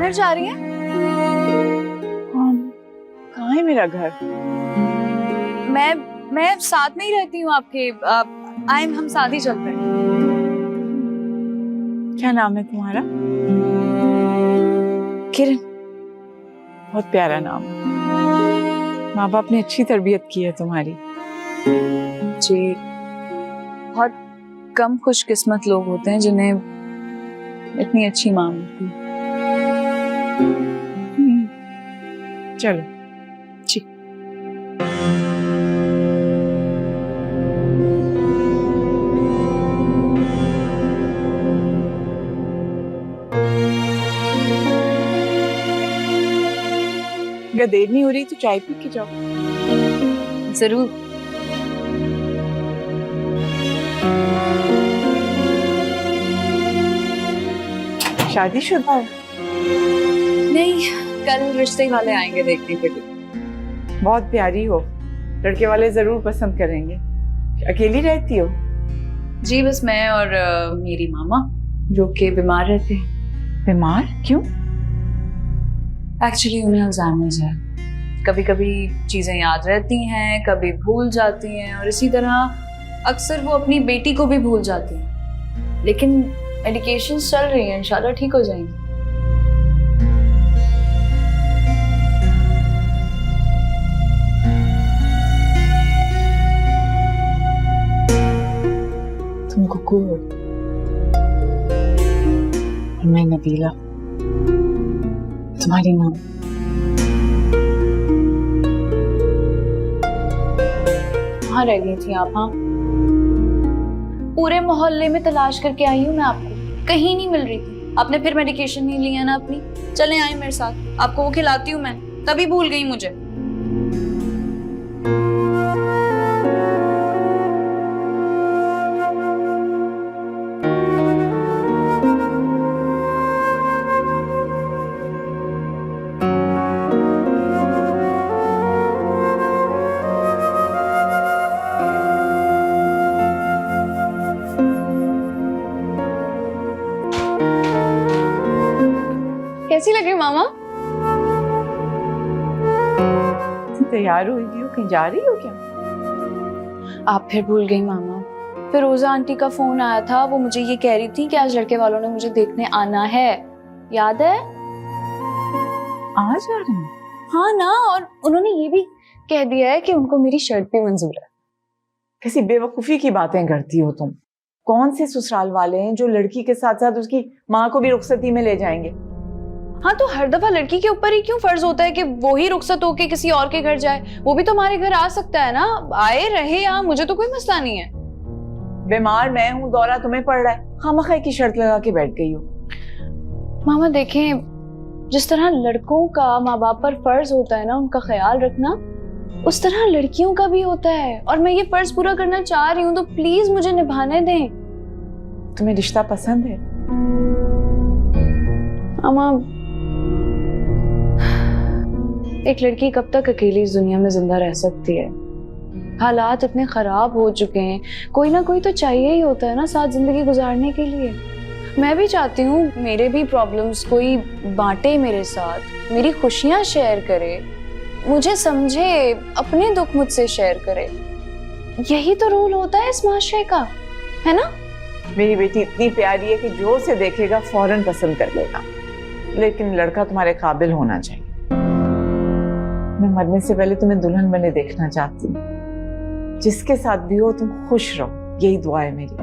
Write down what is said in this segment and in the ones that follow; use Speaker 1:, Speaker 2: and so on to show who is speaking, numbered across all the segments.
Speaker 1: किधर जा रही हैं?
Speaker 2: कहाँ है मेरा घर?
Speaker 1: मैं साथ में ही रहती हूँ आपके। हम साथ ही चल रहे हैं।
Speaker 2: क्या नाम है तुम्हारा?
Speaker 1: किरण।
Speaker 2: बहुत प्यारा नाम। माँ बाप ने अच्छी तरबियत की है तुम्हारी।
Speaker 1: जी, बहुत कम खुशकिस्मत लोग होते हैं जिन्हें इतनी अच्छी माँ मिलती है।
Speaker 2: चलो
Speaker 1: जी।
Speaker 2: अगर देर नहीं हो रही तो चाय पी के जाओ।
Speaker 1: जरूर।
Speaker 2: शादीशुदा है?
Speaker 1: नहीं, कल रिश्ते वाले आएंगे देखने के लिए।
Speaker 2: बहुत प्यारी हो, लड़के वाले जरूर पसंद करेंगे। अकेली रहती हो?
Speaker 1: जी, बस मैं और मेरी मामा जो कि बीमार रहते हैं।
Speaker 2: बीमार क्यों?
Speaker 1: एक्चुअली उन्हें अल्जाइमर्स है। कभी कभी चीजें याद रहती हैं, कभी भूल जाती हैं, और इसी तरह अक्सर वो अपनी बेटी को भी भूल जाती हैं। लेकिन मेडिकेशन चल रही है, इंशाल्लाह ठीक हो जाएंगी।
Speaker 2: तुम कुकू हो और मैं नबीला, तुम्हारी माँ।
Speaker 1: कहाँ रह गई थी आप? हाँ, पूरे मोहल्ले में तलाश करके आई हूँ मैं आपको, कहीं नहीं मिल रही थी। आपने फिर मेडिकेशन नहीं लिया ना अपनी? चले आए मेरे साथ, आपको वो खिलाती हूँ मैं। तभी भूल गई मुझे। कैसी लगी मामा?
Speaker 2: तैयार हुई हो, कहीं जा रही हो क्या?
Speaker 1: आप फिर भूल गई मामा। फिरोजा आंटी का फोन आया था, वो मुझे ये कह रही थी कि आज लड़के वालों ने मुझे देखने आना है। याद है?
Speaker 2: आज आ रही हूँ?
Speaker 1: हाँ ना, और उन्होंने ये भी कह दिया है कि उनको मेरी शर्ट भी मंजूर है।
Speaker 2: कैसी बेवकूफी की बातें करती हो तुम। कौन से ससुराल वाले हैं जो लड़की के साथ साथ उसकी माँ को भी रुखसती में ले जाएंगे?
Speaker 1: हाँ, तो हर दफा लड़की के ऊपर ही क्यों फर्ज होता है कि वो ही रुखसत होके किसी और के घर जाए? वो भी तो हमारे घर आ सकता है ना, आए रहे यहाँ, मुझे तो कोई मसला नहीं है।
Speaker 2: बीमार मैं हूँ, दौरा तुम्हें पड़ रहा है, खामखा की शर्त लगा के बैठ गई हो।
Speaker 1: मामा देखें, जिस तरह लड़कों का माँ बाप पर फर्ज होता है ना उनका ख्याल रखना, उस तरह लड़कियों का भी होता है, और मैं ये फर्ज पूरा करना चाह रही हूँ, तो प्लीज मुझे निभाने दें।
Speaker 2: तुम्हें रिश्ता पसंद है?
Speaker 1: मामा, एक लड़की कब तक अकेली इस दुनिया में जिंदा रह सकती है? हालात इतने खराब हो चुके हैं, कोई ना कोई तो चाहिए ही होता है ना साथ जिंदगी गुजारने के लिए। मैं भी चाहती हूँ मेरे भी प्रॉब्लम्स कोई बांटे मेरे साथ, मेरी खुशियाँ शेयर करे, मुझे समझे, अपने दुख मुझसे शेयर करे। यही तो रोल होता है इस माशरे का, है ना?
Speaker 2: मेरी बेटी इतनी प्यारी है कि जो उसे देखेगा फौरन पसंद कर लेगा, लेकिन लड़का तुम्हारे काबिल होना चाहिए। मैं मरने से पहले तुम्हें दुल्हन बने देखना चाहती हूँ। जिसके साथ भी हो तुम खुश रहो, यही दुआ है मेरी।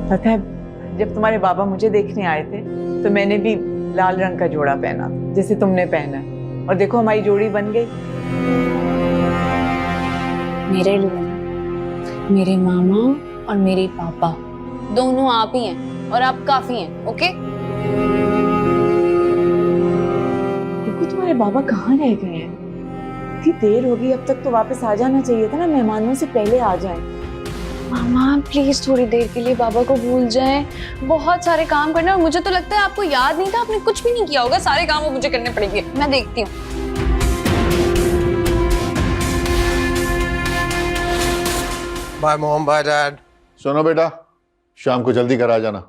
Speaker 2: पता है, जब तुम्हारे बाबा मुझे देखने आए थे तो मैंने भी लाल रंग का जोड़ा पहना था जैसे तुमने पहना है, और देखो हमारी जोड़ी बन गई।
Speaker 1: मेरे लिए मेरे मामा और मेरे पापा दोनों आप ही हैं, और आप काफी हैं। ओके?
Speaker 2: देखो तुम्हारे बाबा कहाँ रह गए हैं? इतनी देर होगी, अब तक तो वापस आ जाना चाहिए था ना, मेहमानों से पहले आ जाए।
Speaker 1: मामा प्लीज थोड़ी देर के लिए बाबा को भूल जाएं, बहुत सारे काम करने, और मुझे तो लगता है आपको याद नहीं था, आपने कुछ भी नहीं किया होगा, सारे काम वो मुझे करने पड़ेंगे। मैं देखती हूँ।
Speaker 3: Bye mom, bye dad.
Speaker 4: सुनो बेटा, शाम को जल्दी घर आ जाना।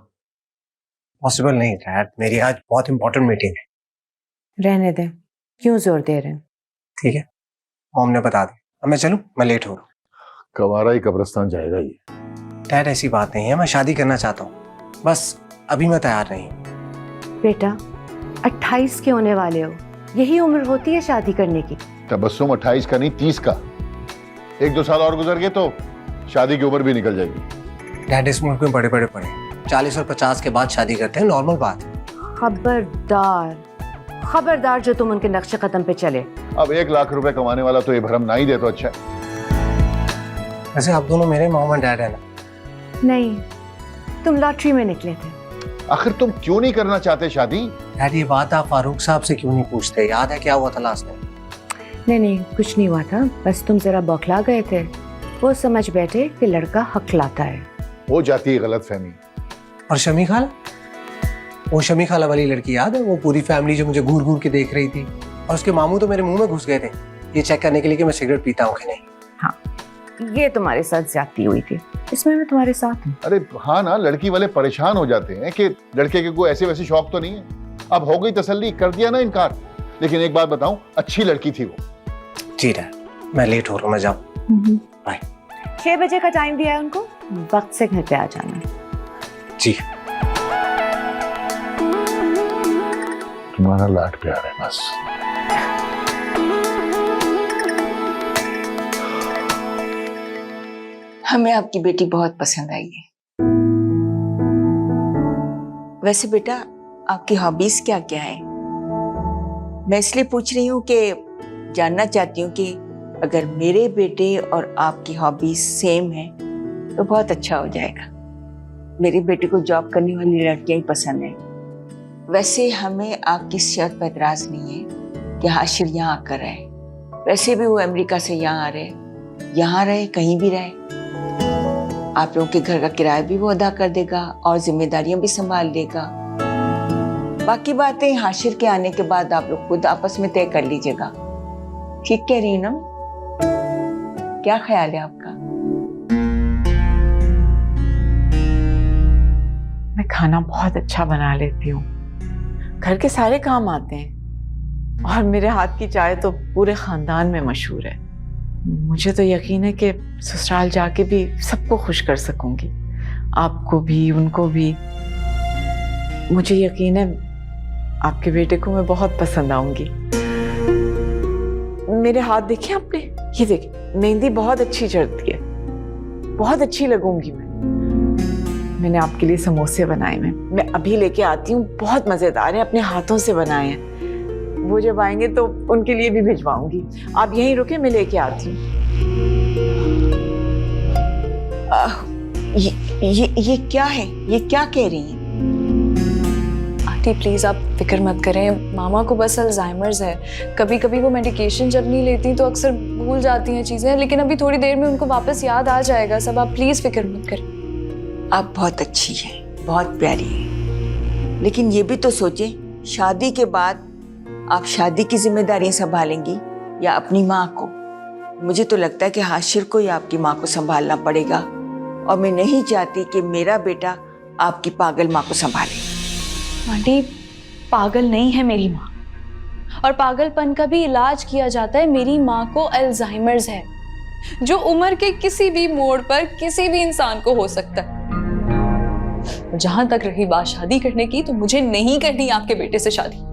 Speaker 3: पॉसिबल नहीं डैड, मेरी आज बहुत इंपॉर्टेंट मीटिंग है।
Speaker 4: रहने दें, क्यों जोर दे रहे हैं?
Speaker 3: ठीक है, मॉम ने बता दी। अब मैं चलूं? मैं लेट हो रहा हूँ।
Speaker 5: कवारा ही कब्रिस्तान जाएगा ये।
Speaker 3: डैड ऐसी बात नहीं है, मैं शादी करना चाहता हूँ, बस अभी मैं तैयार नहीं हूँ।
Speaker 4: बेटा 28 के होने वाले हो, यही उम्र होती है शादी करने की।
Speaker 5: तबस्सुम 28 का नहीं 30 का। 1-2 साल और गुजर गए तो शादी की उम्र भी निकल जाएगी।
Speaker 3: डैड इस मुल्क में बड़े बड़े पड़े, 40 और 50 के बाद शादी करते हैं, नॉर्मल बात है।
Speaker 4: खबरदार खबरदार जो तुम उनके नक्शे कदम पे चले।
Speaker 5: अब 1 लाख रुपए कमाने वाला तो ये भरम ना ही दे तो अच्छा है।
Speaker 3: वैसे आप दोनों मेरे मॉम और डैड है ना?
Speaker 4: नहीं, तुम लॉटरी में निकले थे।
Speaker 5: आखिर तुम क्यों नहीं करना चाहते शादी?
Speaker 3: डैड ये बात आप फारूक साहब से क्यों नहीं पूछते? याद है क्या हुआ था लास्ट टाइम?
Speaker 4: नहीं कुछ नहीं हुआ था, बस तुम जरा बौखला गए थे। वो समझ बैठे कि लड़का हक लाता है।
Speaker 5: हो जाती है गलतफहमी।
Speaker 3: और शमी खाला, वो शमी खाला वाली लड़की याद है? वो पूरी फैमिली जो मुझे घूर घूर के देख रही थी, और उसके मामू तो मेरे मुंह में घुस गए थे ये चेक करने के लिए कि मैं सिगरेट पीता हूँ कि नहीं।
Speaker 4: हाँ, ये तुम्हारे साथ ज्यादती हुई थी, इसमें मैं तुम्हारे साथ हूँ।
Speaker 5: अरे हाँ ना, लड़की वाले परेशान हो जाते हैं कि लड़के के कोई ऐसे वैसे शौक तो नहीं है। अब हो गई तसल्ली, कर दिया ना इनकार। लेकिन एक बात बताऊं, अच्छी लड़की थी वो।
Speaker 3: जी डैड, मैं लेट हो रहा हूँ, मैं जाऊँ। बाय।
Speaker 4: 6 बजे का टाइम दिया है उनको, वक्त से घर पे आ जाना।
Speaker 3: जी।
Speaker 5: तुम्हारा लाड प्यार है बस।
Speaker 6: हमें आपकी बेटी बहुत पसंद आई है। वैसे बेटा, आपकी हॉबीज क्या क्या है? मैं इसलिए पूछ रही हूँ कि जानना चाहती हूँ कि अगर मेरे बेटे और आपकी हॉबीज सेम है तो बहुत अच्छा हो जाएगा। मेरे बेटे को जॉब करने वाली लड़कियां ही पसंद है। वैसे हमें आपकी इस शर्त पर एतराज नहीं है कि हाशिर यहाँ आकर रहे। वैसे भी वो अमेरिका से यहाँ आ रहे, यहाँ रहे कहीं भी रहे, आप लोगों के घर का किराया भी वो अदा कर देगा और जिम्मेदारियां भी संभाल लेगा। बाकी बातें हाशिर के आने के बाद आप लोग खुद आपस में तय कर लीजिएगा। ठीक कह रही ना? क्या ख्याल है आपका?
Speaker 2: मैं खाना बहुत अच्छा बना लेती हूँ, घर के सारे काम आते हैं, और मेरे हाथ की चाय तो पूरे खानदान में मशहूर है। मुझे तो यकीन है कि ससुराल जाके भी सबको खुश कर सकूंगी, आपको भी उनको भी। मुझे यकीन है आपके बेटे को मैं बहुत पसंद आऊंगी। मेरे हाथ देखे आपने? ये देखिए, मेहंदी बहुत अच्छी चढ़ती है, बहुत अच्छी लगूंगी मैं। मैंने आपके लिए समोसे बनाए, मैं अभी लेके आती हूँ, बहुत मजेदार है, अपने हाथों से बनाए हैं। वो जब आएंगे तो उनके लिए भी भिजवाऊंगी। आप यहीं रुके, मैं लेके आती हूँ।
Speaker 6: ये क्या है? ये क्या कह रही हैं?
Speaker 1: आंटी प्लीज आप फिक्र मत करें, मामा को बस अल्जाइमर्स है। कभी कभी वो मेडिकेशन जब नहीं लेती तो अक्सर भूल जाती हैं चीजें, लेकिन अभी थोड़ी देर में उनको वापस याद आ जाएगा सब। आप प्लीज फिक्र मत करें।
Speaker 6: आप बहुत अच्छी हैं, बहुत प्यारी हैं, लेकिन ये भी तो सोचें, शादी के बाद आप शादी की जिम्मेदारियां संभालेंगी या अपनी माँ को? मुझे तो लगता है कि हाशिर को या आपकी माँ को संभालना पड़ेगा, और मैं नहीं चाहती कि मेरा बेटा आपकी पागल माँ को संभाले।
Speaker 1: आंटी पागल नहीं है मेरी माँ, और पागलपन का भी इलाज किया जाता है। मेरी माँ को अल्जाइमर्स है, जो उम्र के किसी भी मोड़ पर किसी भी इंसान को हो सकता है। जहां तक रही बात शादी करने की, तो मुझे नहीं करनी आपके बेटे से शादी।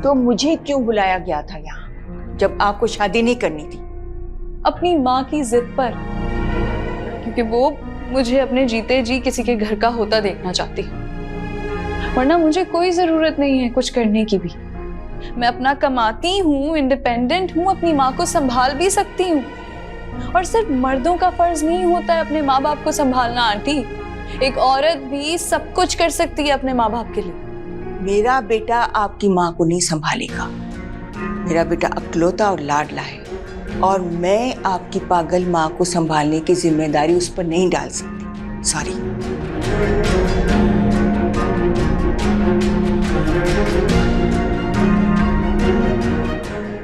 Speaker 6: तो मुझे क्यों बुलाया गया था यहाँ जब आपको शादी नहीं करनी थी?
Speaker 1: अपनी माँ की जिद पर, क्योंकि वो मुझे अपने जीते जी किसी के घर का होता देखना चाहती है। वरना मुझे कोई जरूरत नहीं है कुछ करने की भी। मैं अपना कमाती हूँ, इंडिपेंडेंट हूँ, अपनी माँ को संभाल भी सकती हूँ। और सिर्फ मर्दों का फर्ज नहीं होता है अपने माँ बाप को संभालना आंटी, एक औरत भी सब कुछ कर सकती है अपने माँ बाप के लिए।
Speaker 6: मेरा बेटा आपकी माँ को नहीं संभालेगा। मेरा बेटा अकलौता और लाडला है, और मैं आपकी पागल माँ को संभालने की जिम्मेदारी उस पर नहीं डाल सकती। सॉरी।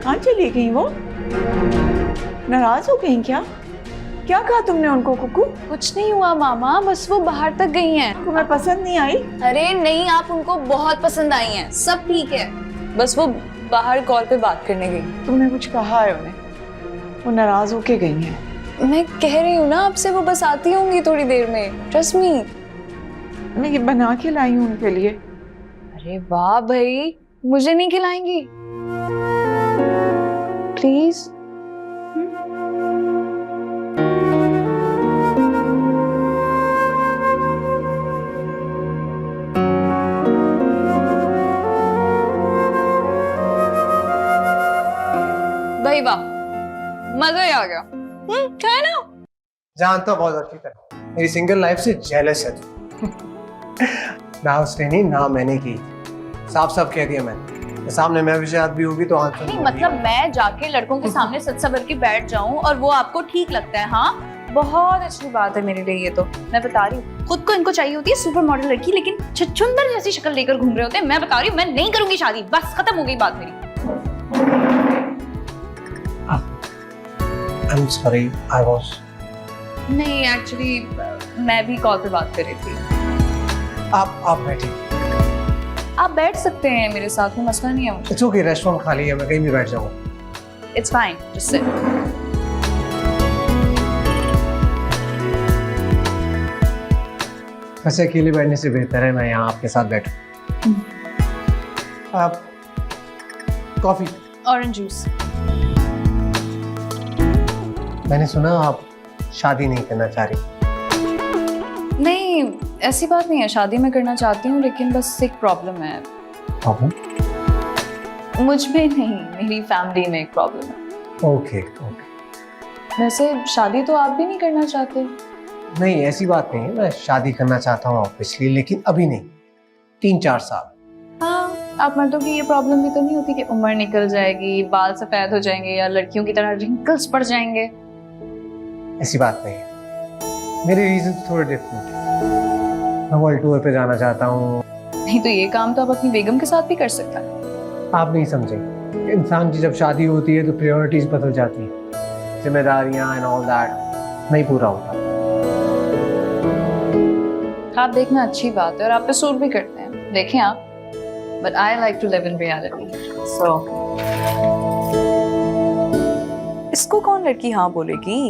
Speaker 2: कहाँ चली गई वो? नाराज हो गई क्या? क्या कहा तुमने उनको कुकू?
Speaker 1: कुछ नहीं हुआ मामा, बस वो बाहर तक गई हैं।
Speaker 2: तुम्हें पसंद नहीं आई?
Speaker 1: अरे नहीं, आप उनको बहुत पसंद आई हैं, सब ठीक है। बस वो बाहर कॉल पे बात करने गई।
Speaker 2: तुमने कुछ कहा है उन्हें? वो नाराज होके गई हैं।
Speaker 1: मैं कह रही हूँ ना आपसे, वो बस आती होंगी थोड़ी देर में, ट्रस्ट मी।
Speaker 2: मैं ये बना के लाई हूँ उनके लिए।
Speaker 1: अरे वाह भाई, मुझे नहीं खिलाएंगी प्लीज? भाई वाह, मजा ही आ गया। खाए ना।
Speaker 3: जानता हूँ बहुत अच्छी तरह, मेरी सिंगल लाइफ से जेलस है तू। ना उसने नहीं, ना मैंने की। साफ साफ कह दिया मैंने, सामने मैं विषयात भी होगी तो आंसर
Speaker 1: नहीं मतलब मैं जाके लड़कों के सामने सच सबर के बैठ जाऊं और वो आपको ठीक लगता है? हाँ, बहुत अच्छी बात है मेरे लिए ये तो। मैं बता रही हूँ, खुद को इनको चाहिए होती है सुपर मॉडल लड़की, लेकिन छुछुंदर जैसी शक्ल लेकर घूम रहे होते हैं। मैं बता रही हूँ, मैं नहीं करूंगी शादी, बस खत्म हो गई बात मेरी।
Speaker 3: I'm sorry, I was.
Speaker 1: नहीं एक्चुअली मैं भी कॉल पे बात कर रही थी।
Speaker 3: आप बैठिए।
Speaker 1: आप बैठ सकते हैं मेरे साथ में, मसला नहीं है मुझे।
Speaker 3: इट्स ओके, रेस्टोरेंट खाली है, मैं कहीं भी बैठ जाऊंगा।
Speaker 1: It's fine, just sit.
Speaker 3: वैसे अकेले बैठने से बेहतर है मैं यहाँ आपके साथ बैठूं। आप कॉफी?
Speaker 1: Orange juice.
Speaker 3: मैंने सुना आप शादी नहीं करना चाह रही।
Speaker 1: नहीं, ऐसी बात नहीं है, शादी मैं करना चाहती हूँ, लेकिन बस एक प्रॉब्लम है।
Speaker 3: प्रॉब्लम?
Speaker 1: मुझ में नहीं, मेरी फैमिली में एक प्रॉब्लम है।
Speaker 3: Okay okay.
Speaker 1: वैसे शादी तो आप भी नहीं करना चाहते?
Speaker 3: नहीं ऐसी बात नहीं है, मैं शादी करना चाहता हूँ ऑब्वियसली, लेकिन अभी नहीं, 3-4 साल।
Speaker 1: हाँ, आप मर्दों की ये प्रॉब्लम भी तो नहीं होती कि उम्र निकल जाएगी, बाल सफेद हो जाएंगे या लड़कियों की तरह रिंकल्स पड़ जाएंगे?
Speaker 3: ऐसी बात नहीं है, मेरे रीजन थोड़े डिफरेंट है। मैं वर्ल्ड टूर पे जाना चाहता हूँ।
Speaker 1: नहीं तो ये काम तो आप अपनी बेगम के साथ भी कर सकता है।
Speaker 3: आप नहीं समझे, इंसान की जब शादी होती है तो प्रायोरिटीज बदल जाती है, जिम्मेदारियां एंड ऑल दैट नहीं पूरा होता।
Speaker 1: आप देखना अच्छी बात है और आप पे सूट भी करते हैं, देखें आप। But I like to live in reality, so इसको कौन लड़की हाँ बोलेगी?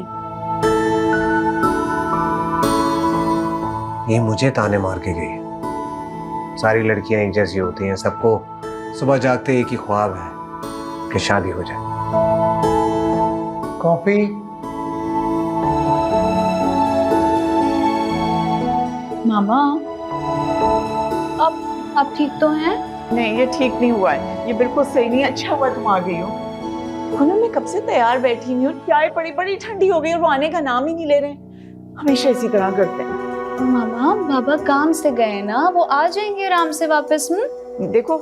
Speaker 3: ये मुझे ताने मार के गई। सारी लड़कियां एक जैसी होती हैं, सबको सुबह जागते एक ही ख्वाब है कि शादी हो जाए। कॉफी?
Speaker 1: मामा, आप ठीक तो हैं?
Speaker 2: नहीं, ये ठीक नहीं हुआ है, ये बिल्कुल सही नहीं। अच्छा हुआ तुम आ गई हो। खुना मैं कब से तैयार बैठी हुई हूँ, चाय पड़ी बड़ी ठंडी हो गई और वो आने का नाम ही नहीं ले रहे। हमेशा इसी तरह करते हैं।
Speaker 1: मामा, बाबा काम से गए ना, वो आ जाएंगे आराम से वापस।
Speaker 2: देखो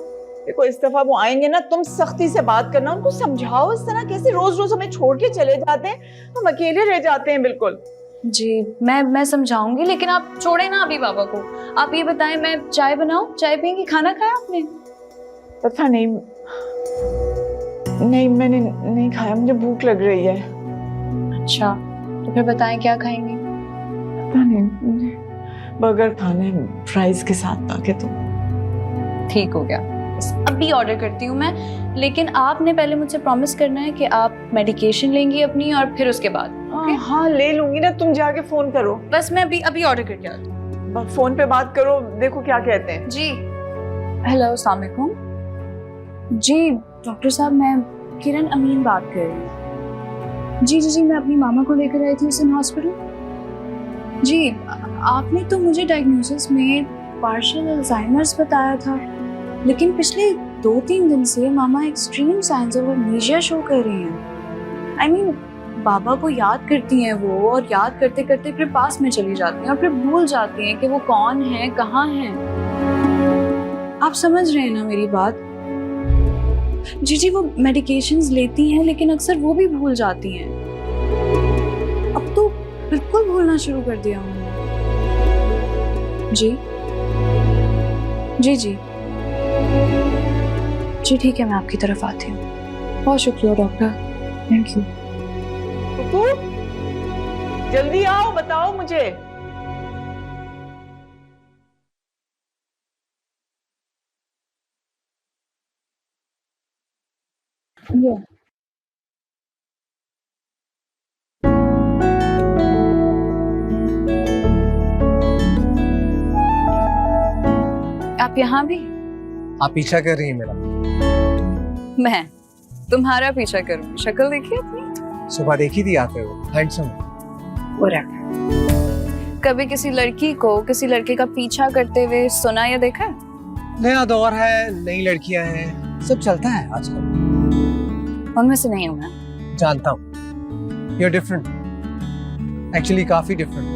Speaker 2: देखो, इस दफा वो आएंगे ना, तुम सख्ती से बात करना, उनको समझाओ। इस तरह कैसे रोज रोज हमें छोड़ के चले जाते हैं, हम अकेले रह जाते हैं बिल्कुल।
Speaker 1: जी मैं समझाऊंगी, लेकिन आप छोड़े ना अभी बाबा को। आप ये बताएं, मैं चाय बनाऊं? चाय पियेंगी? खाना खाया आपने?
Speaker 2: पता नहीं, नहीं मैंने नहीं खाया, मुझे भूख लग रही है।
Speaker 1: अच्छा, तो फिर बताएं क्या खाएंगे?
Speaker 2: पता नहीं, मुझे बर्गर खाना है फ्राइज के साथ, ताकि तुम।
Speaker 1: ठीक हो गया, बस अभी ऑर्डर करती हूँ मैं। लेकिन आपने पहले मुझसे प्रॉमिस करना है कि आप मेडिकेशन लेंगी अपनी और फिर उसके बाद।
Speaker 2: हाँ ले लूंगी ना, तुम जाके फोन करो।
Speaker 1: बस मैं अभी ऑर्डर करके आती हूँ।
Speaker 2: फोन पे बात करो, देखो क्या कहते हैं।
Speaker 1: जी हेलो, अस्सलाम वालेकुम। जी डॉक्टर साहब, मैं किरण अमीन बात कर रही हूँ। जी, मैं अपनी मामा को लेकर आई थी उस दिन हॉस्पिटल। जी आपने तो मुझे डायग्नोसिस में पार्शियल अल्जाइमर्स बताया था, लेकिन पिछले 2-3 दिन से mama extreme signs of amnesia show कर रही हैं। आई मीन बाबा को याद करती हैं वो, और याद करते करते फिर पास में चली जाती हैं और फिर भूल जाती हैं कि वो कौन है, कहाँ हैं। आप समझ रहे हैं ना मेरी बात? जी वो मेडिकेशंस लेती हैं, लेकिन अक्सर वो भी भूल जाती हैं। अब तो बिल्कुल भूलना शुरू कर दिया उन्होंने। जी ठीक है, मैं आपकी तरफ आती हूँ। बहुत शुक्रिया डॉक्टर, थैंक यू।
Speaker 2: जल्दी आओ, बताओ मुझे।
Speaker 1: ये आप यहाँ भी?
Speaker 3: आप पीछा कर रही हैं मेरा?
Speaker 1: मैं तुम्हारा पीछा करूंगी? शक्ल देखी अपनी?
Speaker 3: सुबह देखी थी आते हो, हैंडसम।
Speaker 1: कभी किसी लड़की को किसी लड़के का पीछा करते हुए सुना या देखा है?
Speaker 3: नया दौर है, नई लड़कियां हैं, सब चलता है आजकल।
Speaker 1: उनमें से नहीं हूं मैं।
Speaker 3: जानता हूँ, you're different, actually काफी different।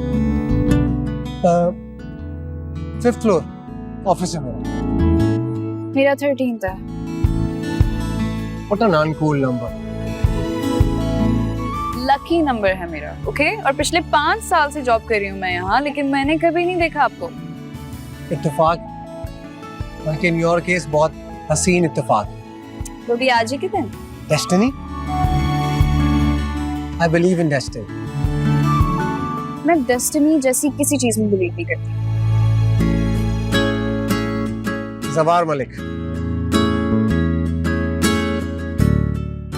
Speaker 3: फिफ्थ फ्लोर ऑफिस है
Speaker 1: मेरा 13th है।
Speaker 3: What an uncool number।
Speaker 1: Lucky number है मेरा, ओके? और पिछले 5 साल से जॉब कर रही हूँ मैं यहाँ, लेकिन मैंने कभी नहीं देखा आपको।
Speaker 3: इत्तेफाक, बल्कि in your case बहुत हसीन इत्तेफाक।
Speaker 1: तो भी आज ही के दिन?
Speaker 3: Destiny? I believe in destiny।
Speaker 1: मैं डेस्टिनी जैसी किसी चीज में बिलीव नहीं करती।
Speaker 3: जवार मलिक।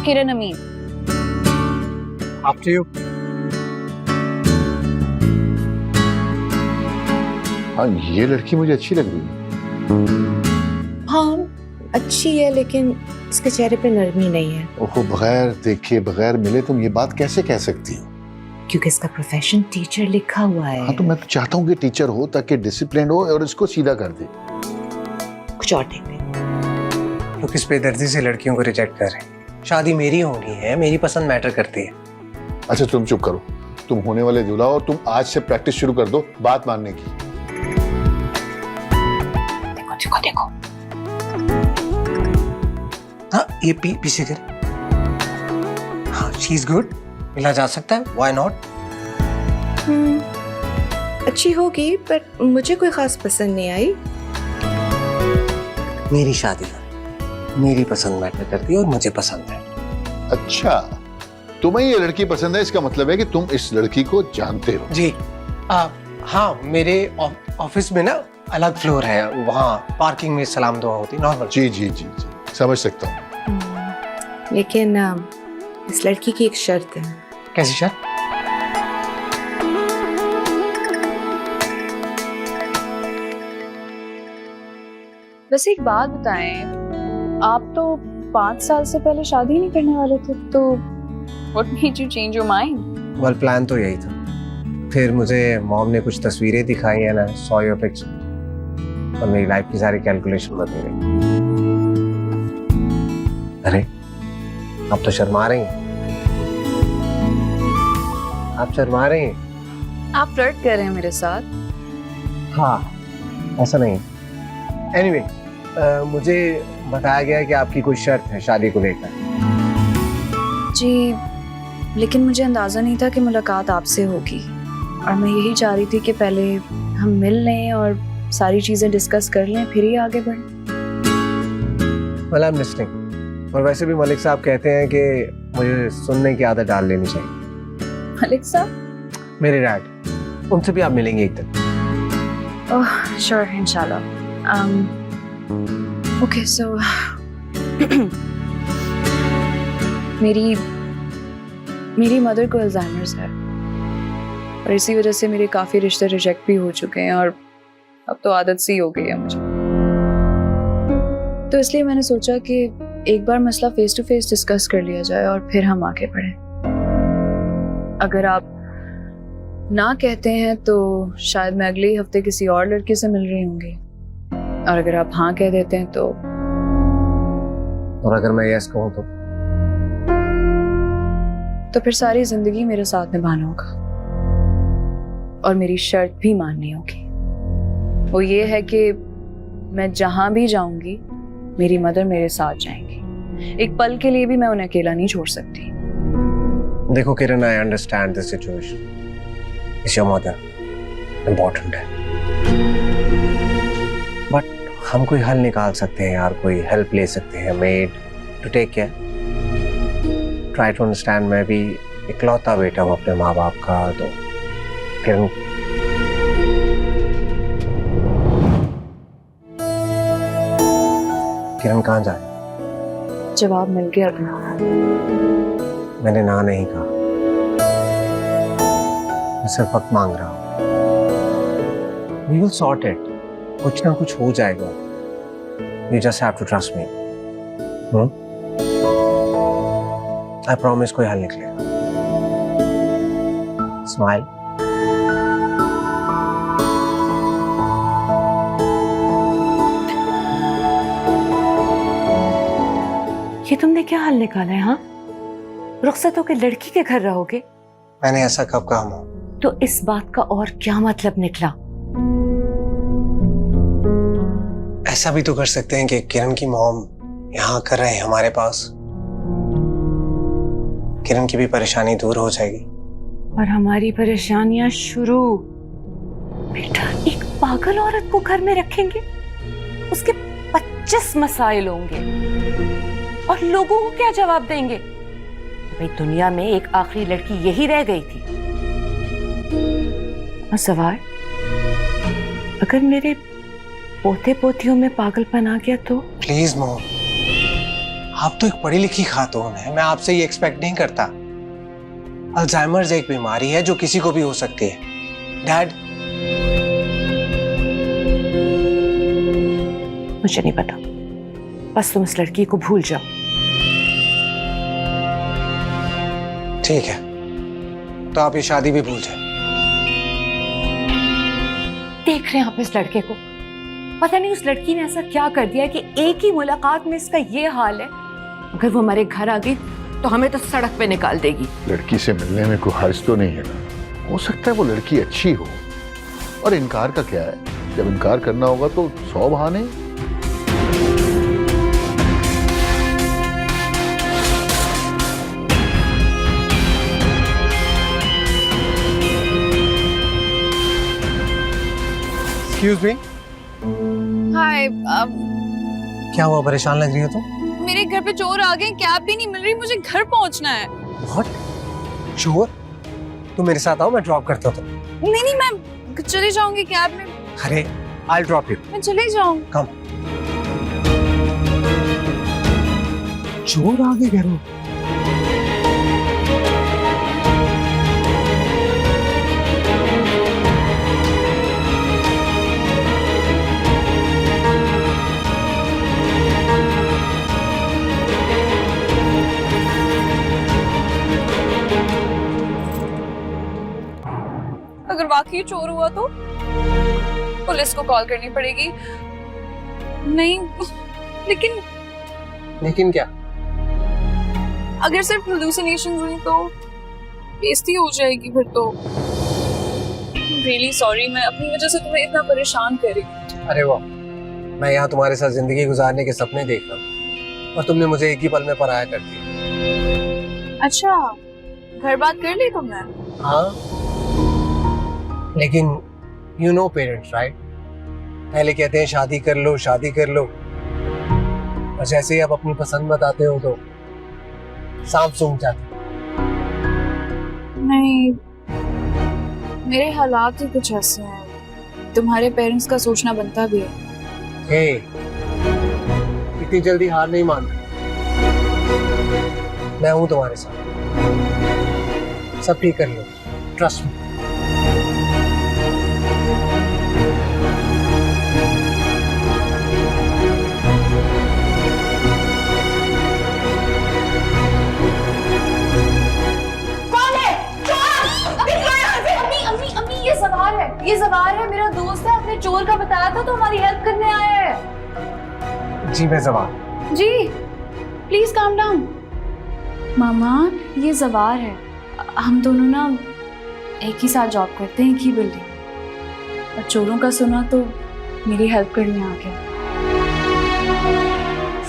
Speaker 1: किरण अमीन।
Speaker 3: After you।
Speaker 5: हाँ, ये लड़की मुझे अच्छी लग रही है।
Speaker 4: हाँ अच्छी है, लेकिन इसके चेहरे पे नरमी नहीं है।
Speaker 5: ओहो, बगैर देखे बगैर मिले तुम ये बात कैसे कह सकती हो?
Speaker 4: क्योंकि इसका प्रोफेशन टीचर लिखा हुआ है।
Speaker 5: हाँ, तो मैं तो चाहता हूँ कि टीचर हो ताकि डिसिप्लिन हो और इसको सीधा कर दे।
Speaker 4: कुछ और देख ले।
Speaker 3: लोग किस बेदर्दी से लड़कियों को रिजेक्ट कर रहे हैं। शादी मेरी होनी है, मेरी पसंद मैटर करती है।
Speaker 5: अच्छा तुम चुप करो, तुम होने वाले दूल्हा और तुम आज से प्रैक्टिस शुरू कर दो बात मानने की।
Speaker 4: देखो देखो देखो।
Speaker 3: हाँ, ये पीछे कर। हाँ, शी इज गुड, मिला जा सकता है, व्हाई नॉट?
Speaker 4: अच्छी होगी, पर मुझे कोई खास पसंद नहीं आई।
Speaker 3: मेरी शादी का मेरी पसंद मैटर करती है और मुझे पसंद है।
Speaker 5: अच्छा, तुम्हें ये लड़की पसंद है, इसका मतलब है कि तुम इस लड़की को जानते हो।
Speaker 3: जी हाँ, मेरे ऑफिस में ना अलग फ्लोर है, वहाँ पार्किंग में सलाम दुआ होती, नॉर्मल।
Speaker 5: जी जी जी जी, समझ सकता हूँ।
Speaker 4: लेकिन इस लड़की की एक शर्त है।
Speaker 3: कैसी शर्त?
Speaker 1: वैसे एक बात बताएं, आप तो 5 साल से पहले शादी नहीं करने वाले थे, तो what made you change your mind?
Speaker 3: Well, plan तो यही था, फिर मुझे मॉम ने कुछ तस्वीरें दिखाई है ना, सॉ योर पिक्चर, और मेरी लाइफ की सारी कैलकुलेशन बदल गई। अरे आप तो शर्मा रही हैं। आप शर्मा रही हैं।
Speaker 1: आप फ्लर्ट कर रहे हैं मेरे साथ?
Speaker 3: हाँ, ऐसा नहीं। एनीवे, मुझे बताया गया कि आपकी कोई शर्त है शादी को लेकर।
Speaker 1: जी, लेकिन मुझे अंदाजा नहीं था कि मुलाकात आपसे होगी, और मैं यही चाह रही थी कि पहले हम मिल लें और सारी चीजें डिस्कस कर लें, फिर ही आगे बढ़ें।
Speaker 3: Well, I am listening. और वैसे भी मलिक साहब कहते हैं कि मुझे सुनने की आदत डाल लेनी चाहिए।
Speaker 1: मलिक साहब?
Speaker 3: मेरे डैड, उनसे भी आप मिलेंगे एक दिन।
Speaker 1: ओह श्योर, इंशाल्लाह। ओके, सो मेरी मदर को अल्जाइमर्स है, और इसी वजह से मेरे काफ़ी रिश्ते रिजेक्ट भी हो चुके हैं, और अब तो आदत सी हो गई है मुझे। तो इसलिए मैंने सोचा कि एक बार मसला फेस टू फेस डिस्कस कर लिया जाए और फिर हम आगे बढ़ें। अगर आप ना कहते हैं तो शायद मैं अगले ही हफ्ते किसी और लड़के से मिल रही होंगी, और अगर आप हाँ कह देते हैं तो?
Speaker 3: और अगर मैं यस कहूँ
Speaker 1: तो फिर सारी जिंदगी मेरे साथ निभाना होगा, और मेरी शर्त भी माननी होगी। वो ये है कि मैं जहां भी जाऊंगी मेरी मदर मेरे साथ जाएंगी। एक पल के लिए भी मैं उन्हें अकेला नहीं छोड़ सकती।
Speaker 3: देखो Kiran, I understand this situation. It's your mother, important है, बट हम कोई हल निकाल सकते हैं यार, कोई हेल्प ले सकते हैं, maid to take care. Try to understand. मैं भी इकलौता बेटा हूँ अपने माँ बाप का, तो किरण किरण कहाँ जाए?
Speaker 1: जवाब मिल गया था।
Speaker 3: मैंने ना नहीं कहा, मैं सिर्फ वक्त मांग रहा हूँ। We will sort it. कुछ ना कुछ हो जाएगा। You just have to trust me. I promise कोई हल निकलेगा। Smile.
Speaker 4: ये तुमने क्या हाल निकाला है? हाँ, रुखसत होकर लड़की के घर रहोगे?
Speaker 3: मैंने ऐसा कब कहा माँ?
Speaker 4: तो इस बात का और क्या मतलब निकला?
Speaker 3: ऐसा भी तो कर सकते हैं कि किरण की मॉम यहाँ कर रहे हैं हमारे पास। किरण की भी परेशानी दूर हो जाएगी।
Speaker 4: और हमारी परेशानियां शुरू। बेटा, एक पागल औरत को घर में रखेंगे, उसके 25 मसाइल होंगे, और लोगों को क्या जवाब देंगे? भाई, दुनिया में एक आखिरी लड़की यही रह गई थी। और सवाल, अगर मेरे पोते पोतियों में पागलपन आ गया तो?
Speaker 3: प्लीज मॉम, आप तो एक पढ़ी लिखी खातून है, मैं आपसे ये एक्सपेक्ट नहीं करता। अल्जाइमर्स एक बीमारी है जो किसी को भी हो सकती है। डैड,
Speaker 4: मुझे नहीं पता, बस तुम इस लड़की को भूल जाओ।
Speaker 3: ठीक है, तो आप ये शादी भी भूल जाए।
Speaker 4: देख रहे हैं आप इस लड़के को, पता नहीं उस लड़की ने ऐसा क्या कर दिया कि एक ही मुलाकात में इसका ये हाल है। अगर वो हमारे घर आ गई तो हमें तो सड़क पे निकाल देगी।
Speaker 5: लड़की से मिलने में कोई हर्ज तो नहीं है ना? हो सकता है वो लड़की अच्छी हो, और इनकार का क्या है? जब इनकार करना होगा तो 100 बहाने।
Speaker 3: एक्सक्यूज मी,
Speaker 1: हाय,
Speaker 3: क्या हुआ? परेशान लग रही हो तुम?
Speaker 1: मेरे घर पे चोर आ गए, कैब भी नहीं मिल रही, मुझे घर पहुंचना है।
Speaker 3: What? चोर? तुम मेरे साथ आओ, मैं ड्रॉप करता हूँ।
Speaker 1: नहीं नहीं, मैं चली जाऊंगी कैब में।
Speaker 3: अरे, I'll drop you.
Speaker 1: मैं चली जाऊंगी।
Speaker 3: Come. चोर आ गए घर में।
Speaker 1: अगर वाकई चोर हुआ तो पुलिस को कॉल करनी पड़ेगी। नहीं,
Speaker 3: लेकिन क्या?
Speaker 1: अगर सिर्फ हेलुसिनेशंस हुई तो बेइज्जती हो जाएगी फिर तो। रियली सॉरी, मैं अपनी वजह से तुम्हें इतना परेशान कर रही हूँ।
Speaker 3: अरे वाह, मैं यहाँ तुम्हारे साथ जिंदगी गुजारने के सपने देख रहा हूँ और तुमने मुझे एक ही पल में पराया कर दिया।
Speaker 1: अच्छा, घर बात कर ली तुमने?
Speaker 3: हाँ, लेकिन यू नो पेरेंट्स राइट, पहले कहते हैं शादी कर लो शादी कर लो, और जैसे ही आप अपनी पसंद बताते हो तो सांप सूंघ जाते।
Speaker 1: नहीं, मेरे हालात ही कुछ ऐसे हैं, तुम्हारे पेरेंट्स का सोचना बनता भी है।
Speaker 3: हे, इतनी जल्दी हार नहीं मानता, मैं हूं तुम्हारे साथ, सब ठीक कर लो, ट्रस्ट मी।
Speaker 1: ये जवार है, मेरा दोस्त है, अपने चोर का बताया था तो हमारी हेल्प करने आया है।
Speaker 3: जी मैं जवार।
Speaker 1: जी प्लीज काम डाउन। मामा, ये जवार है, हम दोनों ना एक ही साथ जॉब करते हैं, एक ही बिल्डिंग, और चोरों का सुना तो मेरी हेल्प करने आ गया।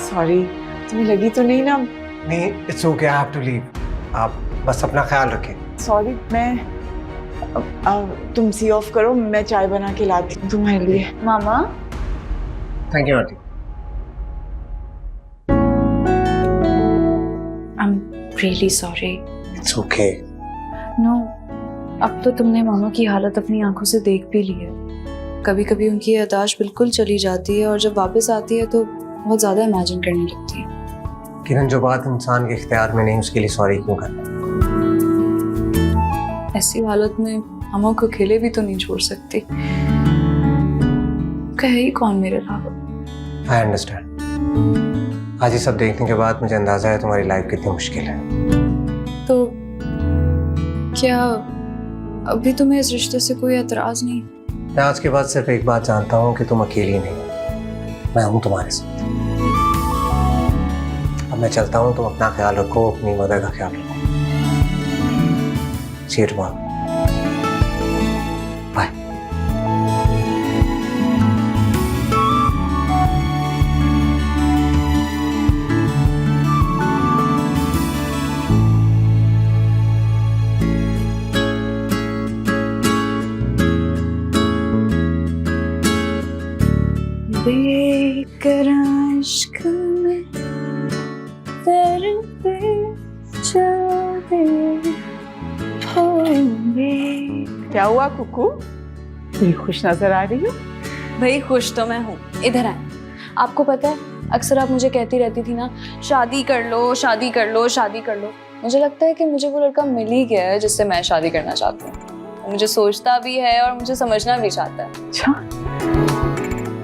Speaker 2: सॉरी, तुम्हें लगी तो नहीं ना?
Speaker 3: नहीं, it's okay, I have to leave. आप बस अपना ख्याल रखें।
Speaker 2: सॉरी, मैं तुम सी ऑफ करो, मैं चाय बना के लाती हूँ तुम्हारे लिए।
Speaker 1: Mama,
Speaker 3: thank you aunty.
Speaker 1: I am really sorry.
Speaker 3: It's okay.
Speaker 1: No, अब तो तुमने मामा की हालत अपनी आंखों से देख भी ली है। कभी कभी उनकी याददाश्त बिल्कुल चली जाती है और जब वापस आती है तो बहुत ज़्यादा इमेजिन करने लगती है।
Speaker 3: किरण, जो बात इंसान के इख्तियार में नहीं उसके लिए सॉरी क्यों करना?
Speaker 1: ऐसी हालत में मामा को अकेले भी तो नहीं छोड़ सकती। कहे ही कौन मेरे अलावा।
Speaker 3: I understand. आज ये सब देखने के बाद मुझे अंदाजा है तुम्हारी लाइफ कितनी मुश्किल है।
Speaker 1: तो क्या अभी तुम्हें इस रिश्ते से कोई एतराज नहीं?
Speaker 3: मैं आज के बाद सिर्फ एक बात जानता हूँ कि तुम अकेली नहीं हो, मैं हूँ तुम्हारे साथ। अब मैं चलता हूँ, तुम अपना ख्याल रखो, अपनी मदर का ख्याल रखो। See you tomorrow. Bye.
Speaker 1: बेकरार इश्क में तेरे पे चले होंगे।
Speaker 2: क्या हुआ कुकू? बड़ी खुश नजर आ रही हो।
Speaker 1: भाई खुश तो मैं हूँ। इधर आए। आपको पता है अक्सर आप मुझे कहती रहती थी ना, शादी कर लो, शादी कर लो, शादी कर लो। मुझे लगता है कि मुझे वो लड़का मिल ही गया है जिससे मैं शादी करना चाहती हूँ। वो मुझे सोचता भी है और मुझे समझना भी चाहता है।
Speaker 2: अच्छा,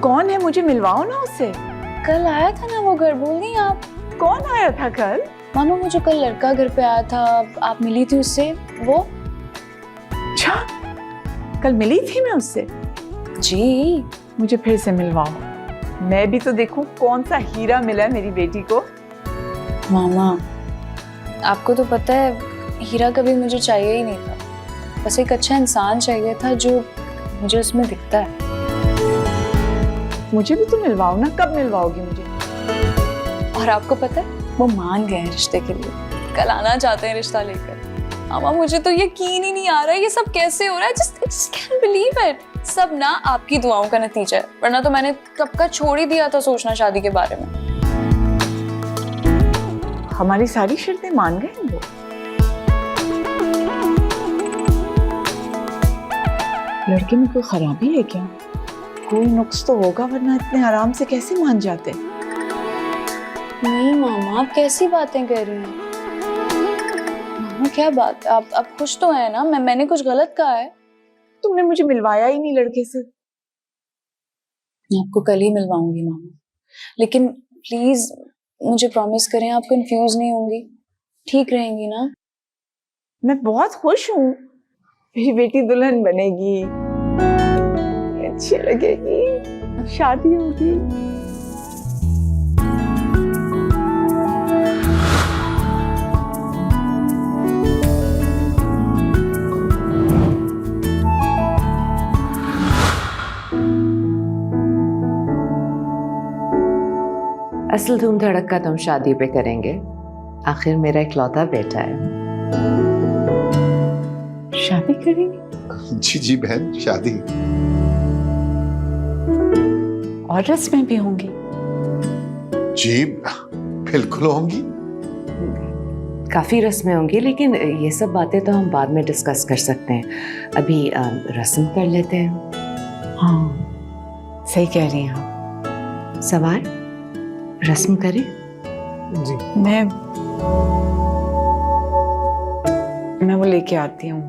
Speaker 2: कौन है? मुझे मिलवाओ ना उससे।
Speaker 1: कल आया था ना वो घर, भूल गई आप?
Speaker 2: कौन आया था कल?
Speaker 1: मानो वो जो कल लड़का घर पे आया था, आप मिली थी उससे, वो?
Speaker 2: अच्छा, कल मिली थी मैं उससे?
Speaker 1: जी।
Speaker 2: मुझे फिर से मिलवाओ, मैं भी तो देखूं कौन सा हीरा मिला है मेरी बेटी को।
Speaker 1: मामा, आपको तो पता है हीरा कभी मुझे चाहिए ही नहीं था। बस एक अच्छा इंसान चाहिए था जो मुझे उसमें दिखता है।
Speaker 2: मुझे भी तो मिलवाओ ना। कब मिलवाओगी मुझे?
Speaker 1: और आपको पता है वो मान गए हैं रिश्ते के लिए, कल आना चाहते हैं रिश्ता लेकर। मामा मुझे तो यकीन ही नहीं आ रहा है ये सब कैसे हो रहा है। just can't believe it। सब ना आपकी दुआओं का नतीजा है, वरना तो मैंने कब का छोड़ ही दिया था सोचना शादी के बारे में।
Speaker 2: हमारी सारी शर्तें मान गए वो। लड़के में कोई खराबी है क्या? कोई नुक्स तो होगा, वरना इतने आराम से कैसे मान जाते?
Speaker 1: नहीं मामा, आप कैसी बातें कर रही हैं? मामा क्या बात है, आप खुश तो हैं ना? मैंने कुछ गलत कहा है?
Speaker 2: तुमने मुझे मिलवाया ही नहीं लड़के से।
Speaker 1: मैं आपको कल ही मिलवाऊंगी मामा, लेकिन प्लीज मुझे प्रॉमिस करें आप कंफ्यूज नहीं होंगी, ठीक रहेंगी ना?
Speaker 2: मैं बहुत खुश हूँ, मेरी बेटी दुल्हन बनेगी, अच्छी लगेगी, शादी होगी।
Speaker 7: असल धूम धड़क तो हम शादी पे करेंगे, आखिर मेरा इकलौता बेटा है।
Speaker 2: शादी करेंगे?
Speaker 5: जी जी बहन, शादी।
Speaker 2: और रस्में भी होंगी?
Speaker 5: जी बिल्कुल होंगी।
Speaker 7: काफी रस्में होंगी, लेकिन ये सब बातें तो हम बाद में डिस्कस कर सकते हैं। अभी रस्म कर लेते हैं।
Speaker 2: हाँ, सही कह रही हैं आप।
Speaker 7: सवार रस्म करें?
Speaker 3: जी।
Speaker 2: मैं वो लेके आती हूँ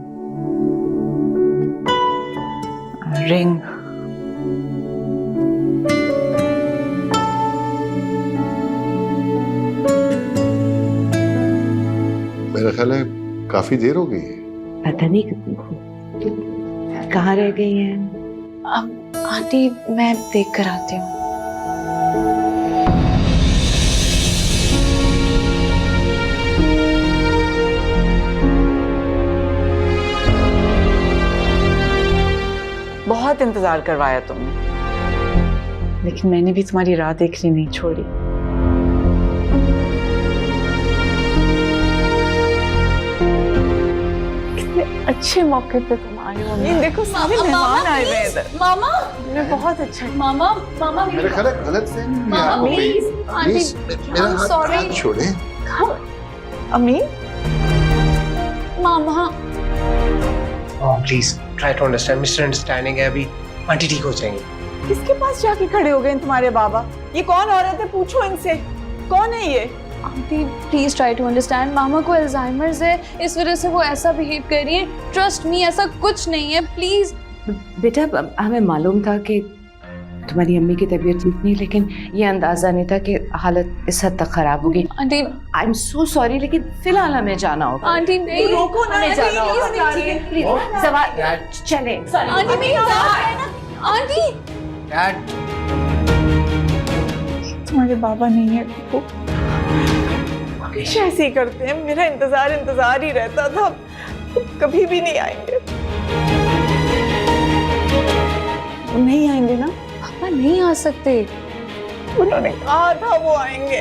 Speaker 2: रिंग।
Speaker 5: मेरा ख्याल है काफी देर हो गई है।
Speaker 7: पता नहीं कहाँ रह गई हैं।
Speaker 1: आंटी मैं देख कर आती हूँ।
Speaker 2: बहुत इंतजार करवाया तुमने, लेकिन मैंने भी तुम्हारी राह देखनी नहीं छोड़ी। कितने अच्छे मौके पे तुम आए हो। ये देखो सारे मेहमान आए हुए हैं इधर।
Speaker 1: मामा
Speaker 2: मैं बहुत अच्छा।
Speaker 1: मामा मामा
Speaker 5: मेरा ख्याल है गलत फहमी है
Speaker 1: मामा
Speaker 5: आपको।
Speaker 1: प्लीज
Speaker 5: प्लीज मेरा
Speaker 1: I'm sorry।
Speaker 5: हाथ छोड़ें।
Speaker 2: अम्मी,
Speaker 1: mama
Speaker 3: please try to understand, misunderstanding है अभी, आंटी ठीक हो जाएंगी।
Speaker 2: किसके पास जाके खड़े हो गए तुम्हारे बाबा? ये कौन औरत है? पूछो इनसे, कौन है ये?
Speaker 1: Aunty please try to understand, mama को अल्जाइमर्स है, इस वजह से वो ऐसा बिहेव कर रही है। ट्रस्ट मी, ऐसा कुछ नहीं है, प्लीज।
Speaker 7: बेटा हमें मालूम था कि तुम्हारी अम्मी की तबीयत ठीक नहीं, लेकिन ये अंदाजा नहीं था कि हालत इस हद तक खराब होगी।
Speaker 1: Aunty
Speaker 7: I am so sorry, लेकिन फिलहाल हमें जाना होगा।
Speaker 1: आंटी नहीं,
Speaker 6: रोको ना,
Speaker 7: हमें जाना होगा।
Speaker 6: प्लीज।
Speaker 7: सवाल चले।
Speaker 1: आंटी मेरी बात, आंटी
Speaker 3: डैड,
Speaker 2: तुम्हारे बाबा नहीं है वो हमेशा ऐसे ही करते हैं। मेरा इंतजार ही रहता था, वो कभी भी नहीं आएंगे। वो नहीं आएंगे ना?
Speaker 1: पापा नहीं आ सकते,
Speaker 2: उन्होंने कहा था वो आएंगे।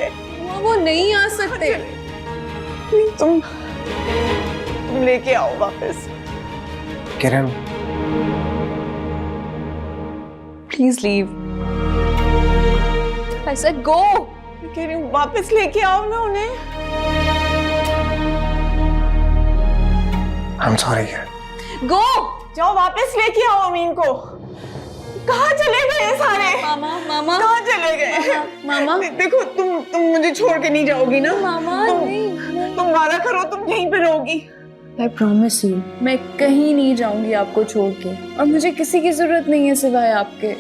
Speaker 1: वो नहीं आ सकते।
Speaker 2: तुम लेके आओ वापस।
Speaker 3: Kiran,
Speaker 1: please leave. I said go.
Speaker 2: मैं कह रही हूँ वापस लेके आओ ना उन्हें।
Speaker 3: I'm sorry Kiran.
Speaker 1: Go.
Speaker 2: जाओ वापस लेके आओ अमीन को। कहाँ चले गए ये सारे?
Speaker 1: मामा
Speaker 2: कहाँ चले गए?
Speaker 1: मामा
Speaker 2: देखो तुम मुझे छोड़ के नहीं जाओगी ना?
Speaker 1: मामा नहीं,
Speaker 2: तुम वादा करो तुम यहीं पे रहोगी।
Speaker 1: I promise you, मैं कहीं नहीं जाऊंगी आपको छोड़ के, और मुझे किसी की जरूरत नहीं है सिवाय आपके।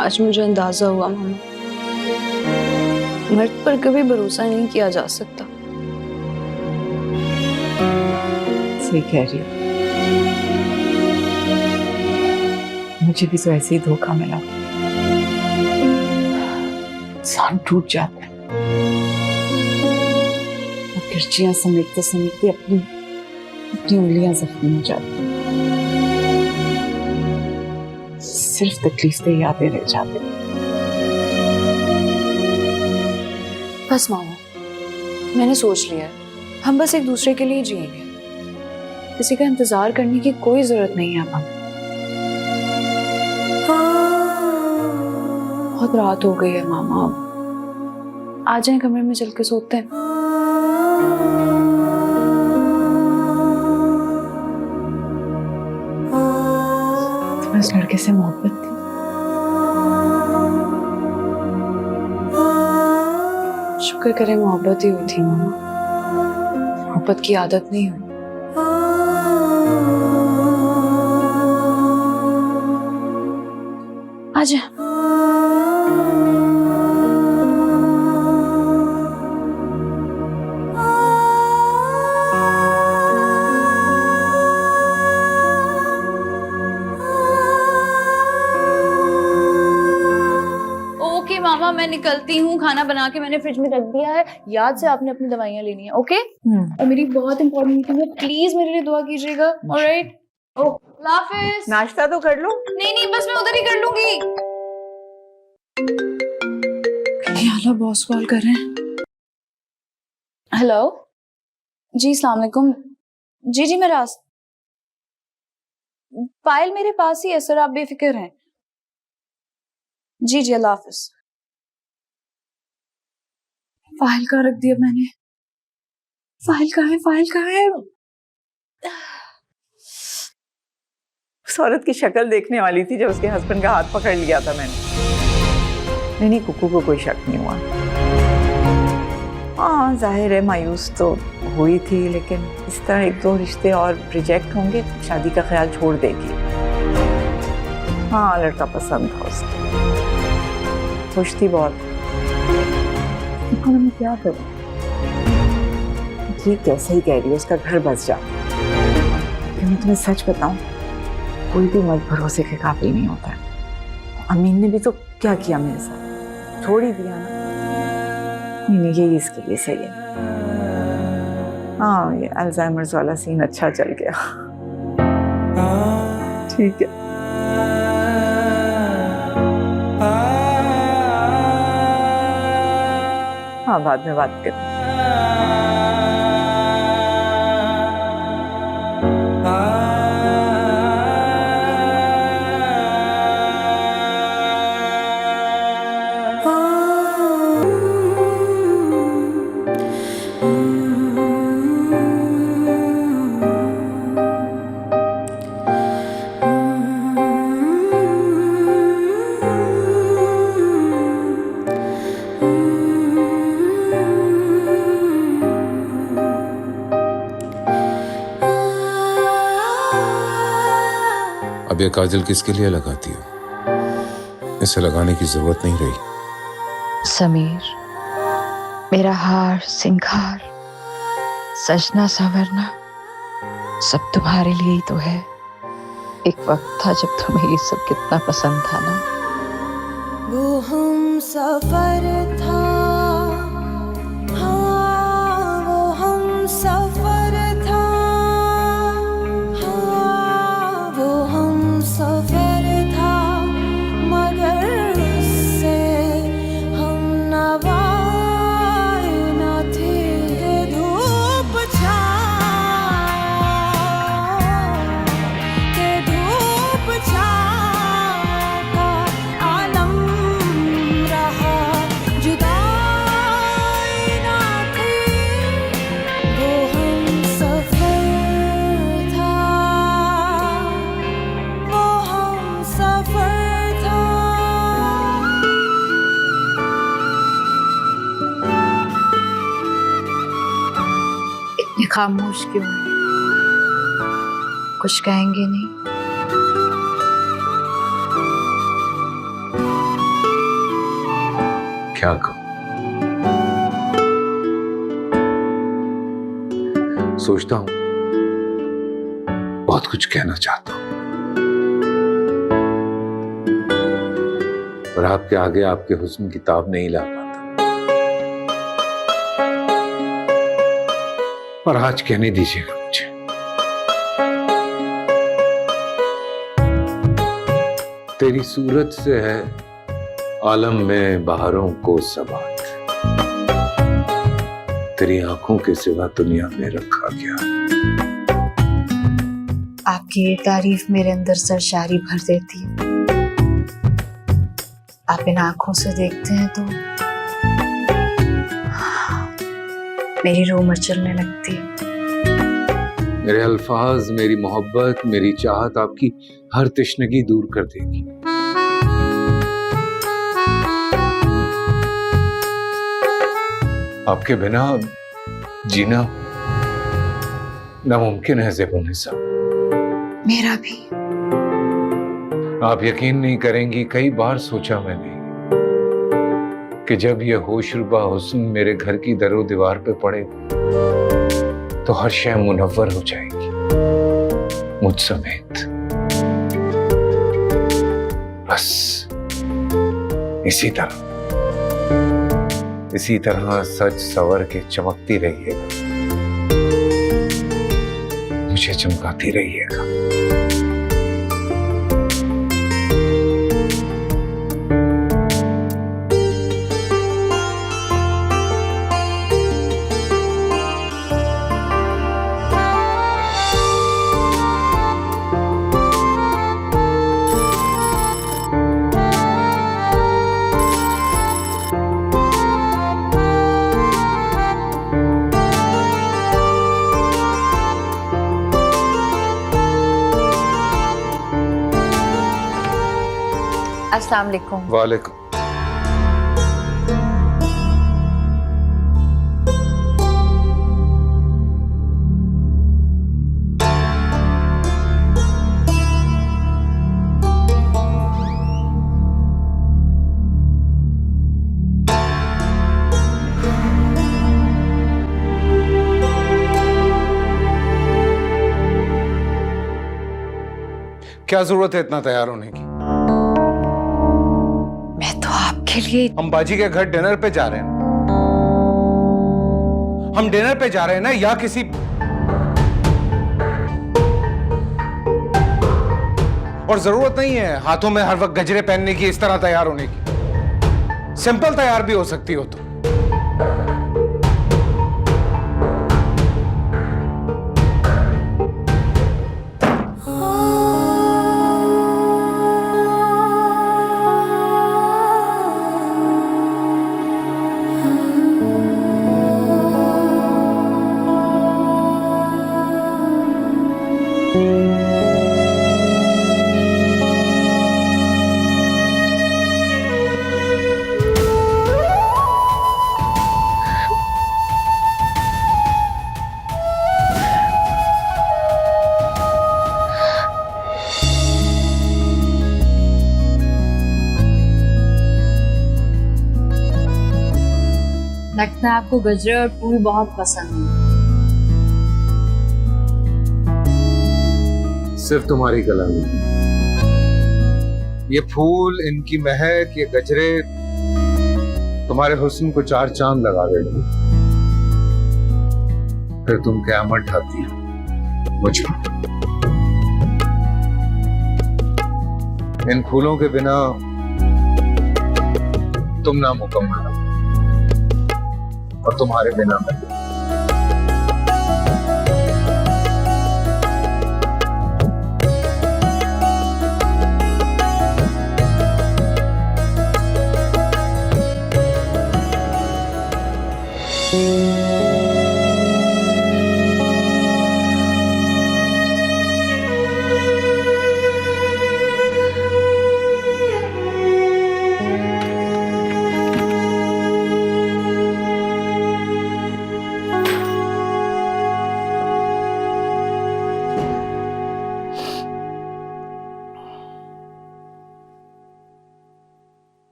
Speaker 1: आज मुझे अंदाजा हुआ मामा, मर्द पर कभी भरोसा नहीं किया जा सकता।
Speaker 2: सही कह रही हो, मुझे भी तो ऐसे ही धोखा मिला। इंसान टूट जाता है और किरचियां समेटते समेटते अपनी उंगलियां जख्मी हो जाती हैं। सिर्फ तकलीफ से यादें रह जाती हैं।
Speaker 1: बस मामा, मैंने सोच लिया है, हम बस एक दूसरे के लिए जिएंगे, किसी का इंतजार करने की कोई जरूरत नहीं है। अब बहुत रात हो गई है मामा, आ जाएं कमरे में, चल के सोते हैं।
Speaker 2: तुम्हें उस लड़के से मोहब्बत थी?
Speaker 1: शुक्र करें मोहब्बत ही हुई थी मामा, मोहब्बत की आदत नहीं हुई। आजा। ओके मामा, मैं निकलती हूँ, खाना बना के मैंने फ्रिज में रख दिया है, याद से आपने अपनी दवाइयाँ लेनी है, ओके? और मेरी बहुत इंपॉर्टेंट मीटिंग है, प्लीज मेरे लिए दुआ कीजिएगा। ऑलराइट? अल्लाह हाफिज।
Speaker 2: नाश्ता तो कर लो।
Speaker 1: नहीं, बस मैं उधर ही कर लूंगी। याला बॉस कॉल कर रहे हैं। हेलो जी, अस्सलाम वालेकुम। जी मैं फाइल मेरे पास ही है सर, आप बेफिक्र हैं। जी अल्लाह हाफिज। फाइल कहाँ रख दिया मैंने? फाइल कहाँ है?
Speaker 2: उस औरत की शक्ल देखने वाली थी जब उसके हस्बैंड का हाथ पकड़ लिया था मैंने। नहीं, कुकू को कोई शक नहीं हुआ। हाँ जाहिर है मायूस तो हुई थी, लेकिन इस तरह एक दो रिश्ते और रिजेक्ट होंगे, शादी का ख्याल छोड़ देगी। हाँ लड़का पसंद था उसको, खुश थी बहुत। मैं क्या करूं? ठीक है, सही कह रही है, उसका घर बस जाता। मैं तुम्हें सच बताऊं, कोई भी मर्द भरोसे के काबिल नहीं होता है। अमीन ने भी तो क्या किया मेरे साथ, छोड़ ही दिया ना। नहीं, यही इसके लिए सही है। हाँ, ये अल्जाइमर्स वाला सीन अच्छा चल गया। ठीक है। हाँ, बाद में बात करें।
Speaker 8: काजल किसके लिए लगाती हो? इसे लगाने की जरूरत नहीं रही।
Speaker 9: समीर, मेरा हार सिंगार सजना संवरना सब तुम्हारे लिए ही तो है। एक वक्त था जब तुम्हें ये सब कितना पसंद था ना।
Speaker 10: वो हम सफर था, हाँ वो हम सफर था, हाँ वो हम सफर था, मगर उससे हम नवाए न थे। धूप छाँव का आलम रहा, जुदाई ना थी। वो हम सफर था, वो हम सफर था।
Speaker 9: इतने खामोश क्यों हैं? कुछ कहेंगे नहीं?
Speaker 8: क्या कहूं? सोचता हूं, बहुत कुछ कहना चाहता हूं, पर आपके आगे आपके हुस्न की ताब नहीं ला पाता। पर आज कहने दीजिएगा मुझे। तेरी सूरत से है आलम में बहारों को सबात, तेरी आंखों के सिवा दुनिया में रखा गया।
Speaker 9: आपकी ये तारीफ मेरे अंदर सरशारी भर देती है। आप इन आंखों से देखते हैं तो मेरी रूह मचलने लगती है।
Speaker 8: मेरे अल्फाज, मेरी मोहब्बत, मेरी चाहत आपकी हर तशनगी दूर कर देगी। आपके बिना जीना नामुमकिन है ज़ेबुन्निसा।
Speaker 9: मेरा भी।
Speaker 8: आप यकीन नहीं करेंगी, कई बार सोचा मैंने कि जब ये होशरुबा हुस्न मेरे घर की दरो दीवार पे पड़े तो हर शय मुनव्वर हो जाएगी, मुझ समेत। बस इसी तरह सच सवर के चमकती रहिएगा, मुझे चमकाती रहिएगा।
Speaker 9: अस्सलाम वालेकुम।
Speaker 8: वालेकुम। क्या जरूरत है इतना तैयार होने की?
Speaker 9: मैं तो आपके लिए।
Speaker 3: हम बाजी के घर डिनर पे जा रहे हैं। हम डिनर पे जा रहे हैं ना, या किसी और जरूरत नहीं है हाथों में हर वक्त गजरे पहनने की, इस तरह तैयार होने की। सिंपल तैयार भी हो सकती हो तो।
Speaker 11: लगता है आपको गजरे और फूल बहुत पसंद है।
Speaker 8: सिर्फ तुम्हारी गला में। ये फूल, इनकी महक, ये गजरे तुम्हारे हुस्न को 4 चांद लगा देंगे। फिर तुम क़यामत ढाती हो मुझ पर। इन फूलों के बिना तुम नामुकम्मल हो और तुम्हारे बिना मैं।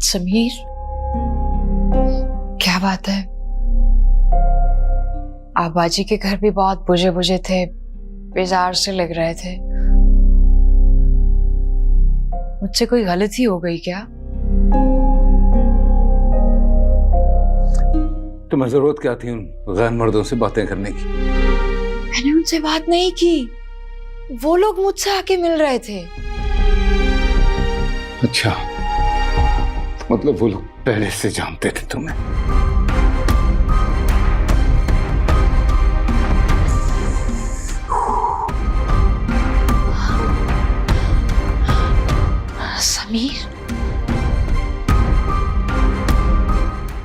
Speaker 9: समीर, क्या बात है? आप बाजी के घर भी बहुत बुझे बुझे थे, बेजार से लग रहे थे। मुझसे कोई गलती हो गई क्या?
Speaker 8: तुम्हें जरूरत क्या थी उन गैर मर्दों से बातें करने की?
Speaker 9: मैंने उनसे बात नहीं की, वो लोग मुझसे आके मिल रहे थे।
Speaker 8: अच्छा, मतलब वो लोग पहले से जानते थे तुम्हें?
Speaker 9: समीर,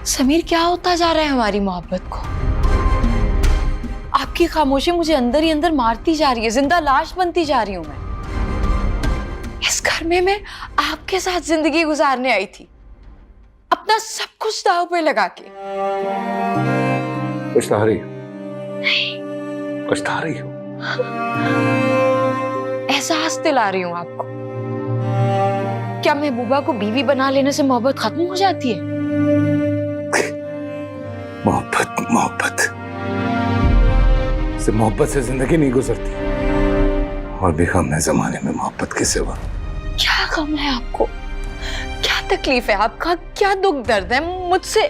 Speaker 9: समीर क्या होता जा रहा है हमारी मोहब्बत को? आपकी खामोशी मुझे अंदर ही अंदर मारती जा रही है, जिंदा लाश बनती जा रही हूं मैं। इस घर में मैं आपके साथ जिंदगी गुजारने आई थी, अपना सब कुछ दांव पे लगा के।
Speaker 8: पछता रही हो? पछता रही हो?
Speaker 9: एहसास दिला रही हूं आपको। क्या महबूबा को बीवी बना लेने से मोहब्बत खत्म हो जाती है?
Speaker 8: मोहब्बत से मोहब्बत से जिंदगी नहीं गुजरती। और भी गम है जमाने में मोहब्बत के सिवा।
Speaker 9: क्या गम है आपको? क्या तकलीफ है आपका? क्या दुख दर्द है? मुझसे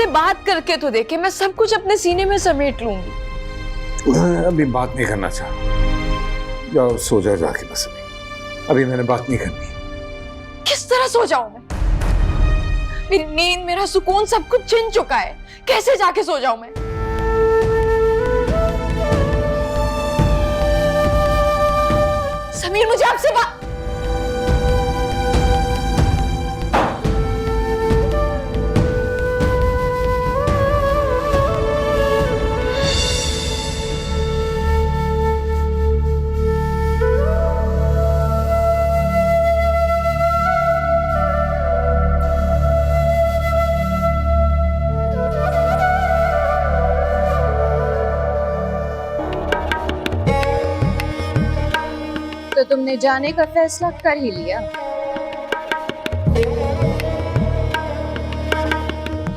Speaker 9: बात करके तो देखे, मैं सब कुछ अपने सीने में समेट लूंगी।
Speaker 8: मैं अभी बात नहीं करना चाह। जाओ सो जा जाके, बस अभी मैंने बात नहीं करनी।
Speaker 9: किस तरह सो जाऊं मैं? मेरी नींद, मेरा सुकून, सब कुछ छिन चुका है। कैसे जाके सो जाऊं मैं? समीर, मुझे आपसे बात।
Speaker 11: तो तुमने जाने का फैसला कर ही लिया?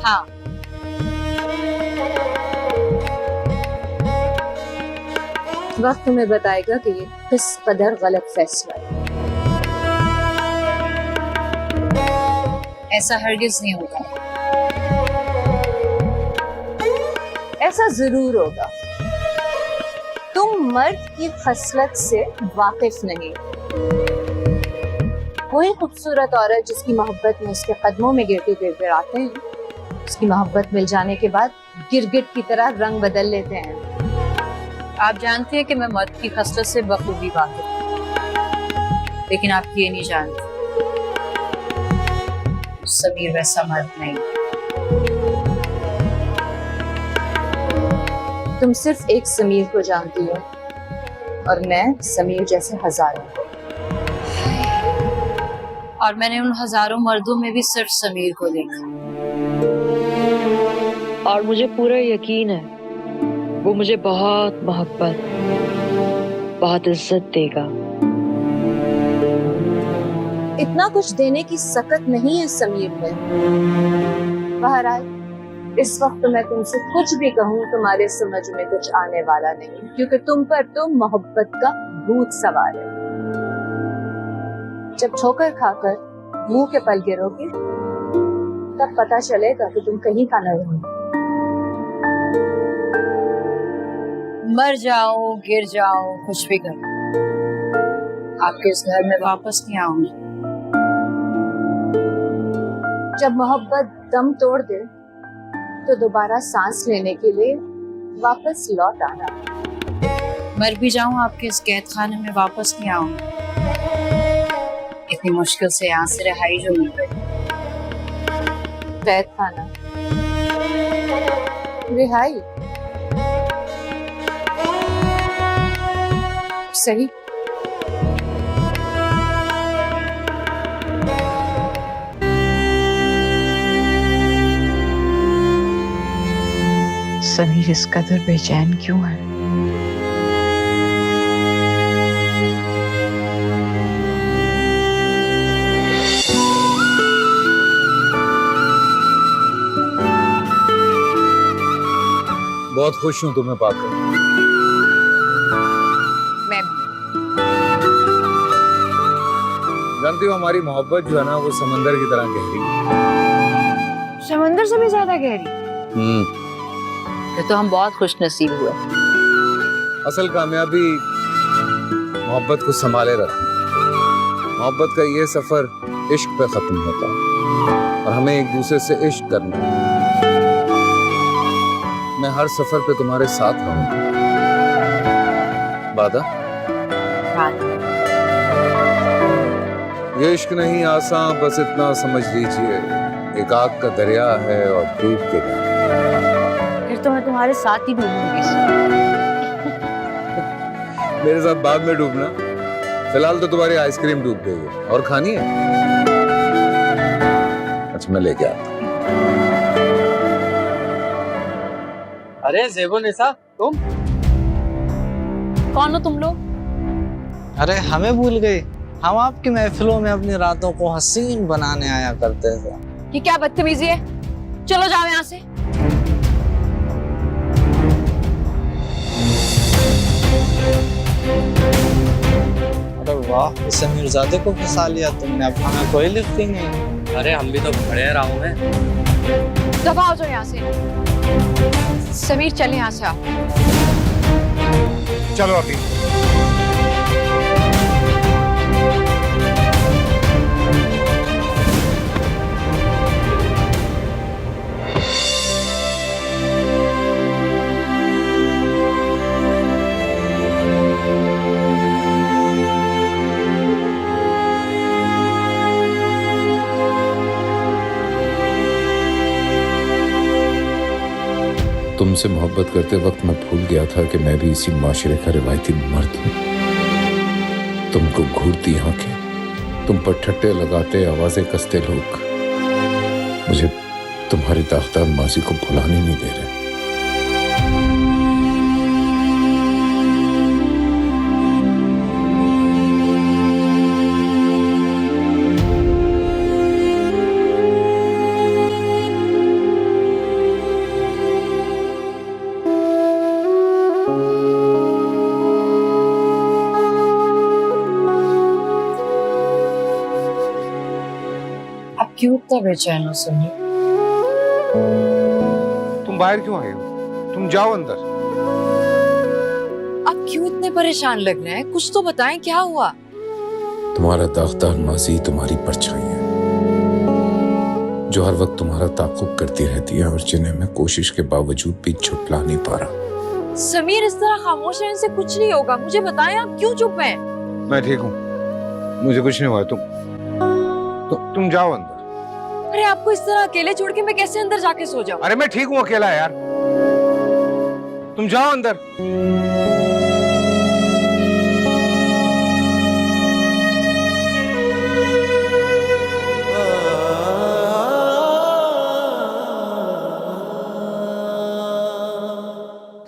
Speaker 11: हाँ। वक्त तुम्हें बताएगा कि ये किस कदर गलत फैसला है। ऐसा हरगिज नहीं होगा। ऐसा जरूर होगा। तुम मर्द की खसलत से वाकिफ नहीं। कोई खूबसूरत औरत जिसकी मोहब्बत में उसके कदमों में गिरते गिड़गिड़ाते हैं, उसकी मोहब्बत मिल जाने के बाद गिरगिट की तरह रंग बदल लेते हैं। आप जानते हैं कि मैं मर्द की खसलत से बखूबी वाकिफ हूं, लेकिन आप ये नहीं जानते समीर वैसा मर्द नहीं। तुम सिर्फ एक समीर को जानती हो और मैं समीर जैसे हजारों को। और मैंने उन हजारों मर्दों में भी सिर्फ समीर को देखा।
Speaker 12: और मुझे पूरा यकीन है वो मुझे बहुत मोहब्बत, बहुत इज्जत देगा।
Speaker 11: इतना कुछ देने की सकत नहीं है समीर में। बहरहाल इस वक्त मैं तुमसे कुछ भी कहूँ तुम्हारे समझ में कुछ आने वाला नहीं, क्योंकि तुम पर तो मोहब्बत का भूत सवार है। जब ठोकर खाकर मुंह के पल गिरोगे तब पता चलेगा कि तुम कहीं का न रहो।
Speaker 12: मर जाऊं, गिर जाऊं, कुछ भी करूं, आपके इस घर में वापस नहीं आऊंगी।
Speaker 11: जब मोहब्बत दम तोड़ दे तो दोबारा सांस लेने के लिए वापस लौट आना।
Speaker 12: मर भी जाऊं, आपके इस कैद खाने में वापस नहीं आऊंगी। इतनी मुश्किल से यहाँ से रिहाई जो मिल गई।
Speaker 11: कैद खाना, रिहाई, सही।
Speaker 9: समीर इस कदर बेचैन क्यों है?
Speaker 8: बहुत खुश हूं तुम्हें पाकर।
Speaker 12: मैं
Speaker 8: जानती हो हमारी मोहब्बत जो है ना वो समंदर की तरह गहरी है।
Speaker 12: समंदर से भी ज्यादा गहरी। तो हम बहुत खुश नसीब हुए।
Speaker 8: असल कामयाबी मोहब्बत को संभाले रखना। मोहब्बत का ये सफर इश्क पे खत्म होता है और हमें एक दूसरे से इश्क करना है। मैं हर सफर पे तुम्हारे साथ रहूंगा। वादा? ये इश्क नहीं आसान, बस इतना समझ लीजिए, एक आग का दरिया है और डूब के जाए।
Speaker 12: फिर तो मैं तुम्हारे साथ ही डूबूंगी।
Speaker 8: मेरे साथ बाद में डूबना। फिलहाल तो तुम्हारी आइसक्रीम डूब गई है। और खानी है? अच्छा मैं लेके आता हूं।
Speaker 13: अरे ज़ेबुन्निसा, तुम?
Speaker 12: कौन हो तुम लोग?
Speaker 13: अरे हमें भूल गई। हम आपकी महफिलों में अपनी रातों को हसीन बनाने आया करते थे।
Speaker 12: ये क्या बदतमीजी है? चलो जाओ यहाँ से।
Speaker 13: अरे वाह, इस मीरजादे को फंसा लिया तुमने। अब हमें कोई लिखती नहीं। अरे हम भी तो खड़े राहों में।
Speaker 12: दबाओ जो यहाँ से। समीर चले यहाँ से आप।
Speaker 5: चलो अभी।
Speaker 8: तुमसे मोहब्बत करते वक्त मैं भूल गया था कि मैं भी इसी माशरे का रिवायती मर्द हूं। तुमको घूरती आंखें, तुम पर ठट्टे लगाते, आवाजें कसते लोग मुझे तुम्हारी दागदार माजी को भुलाने नहीं दे रहे।
Speaker 12: क्यों इतना बेचैन हो समीर?
Speaker 8: तुम बाहर क्यों आए हो? तुम जाओ अंदर।
Speaker 12: आप क्यों इतने परेशान लग रहे हैं? कुछ तो बताएं, क्या हुआ?
Speaker 8: तुम्हारा दागदार माजी तुम्हारी परछाई है जो हर वक्त तुम्हारा ताक़ुब करती रहती है और जिन्हें मैं कोशिश के बावजूद भी छुपला नहीं पा रहा।
Speaker 12: समीर इस तरह खामोश रहने से कुछ नहीं होगा। मुझे बताएं आप क्यों चुप हैं?
Speaker 8: मैं ठीक हूँ, मुझे कुछ नहीं हुआ। तुम जाओ अंदर।
Speaker 12: अरे आपको इस तरह अकेले छोड़ के मैं कैसे अंदर जाके सो जाऊं?
Speaker 8: अरे मैं ठीक हूँ अकेला यार। तुम जाओ अंदर।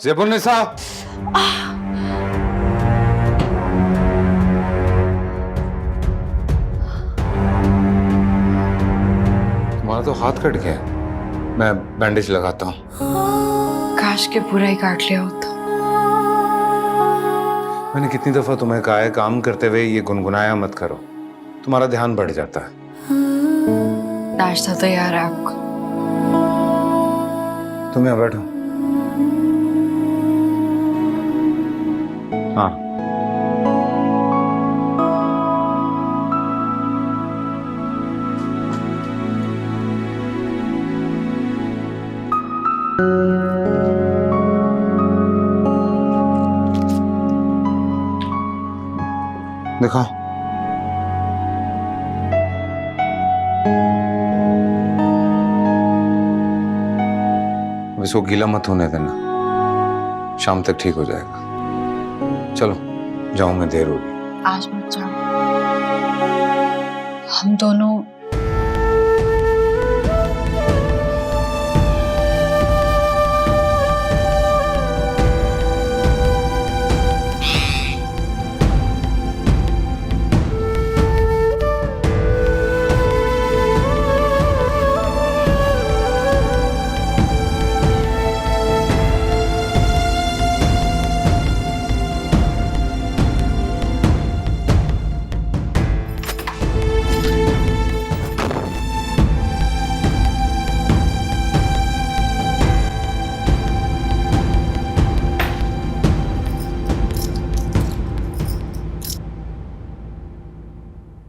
Speaker 8: ज़ेबुन्निसा, हाथ कट गया है। मैं बैंडेज लगाता हूँ।
Speaker 1: काश के पूरा ही काट लिया होता।
Speaker 8: मैंने कितनी दफा तुम्हें कहा है काम करते हुए ये गुनगुनाया मत करो, तुम्हारा ध्यान बढ़ जाता है।
Speaker 1: नाश्ता तैयार है आपका।
Speaker 8: तुम यहाँ बैठो। हाँ, दिखाओ। अब इसको गीला मत होने देना, शाम तक ठीक हो जाएगा। चलो जाऊं, मैं देर होगी।
Speaker 1: आज मत जाओ, हम दोनों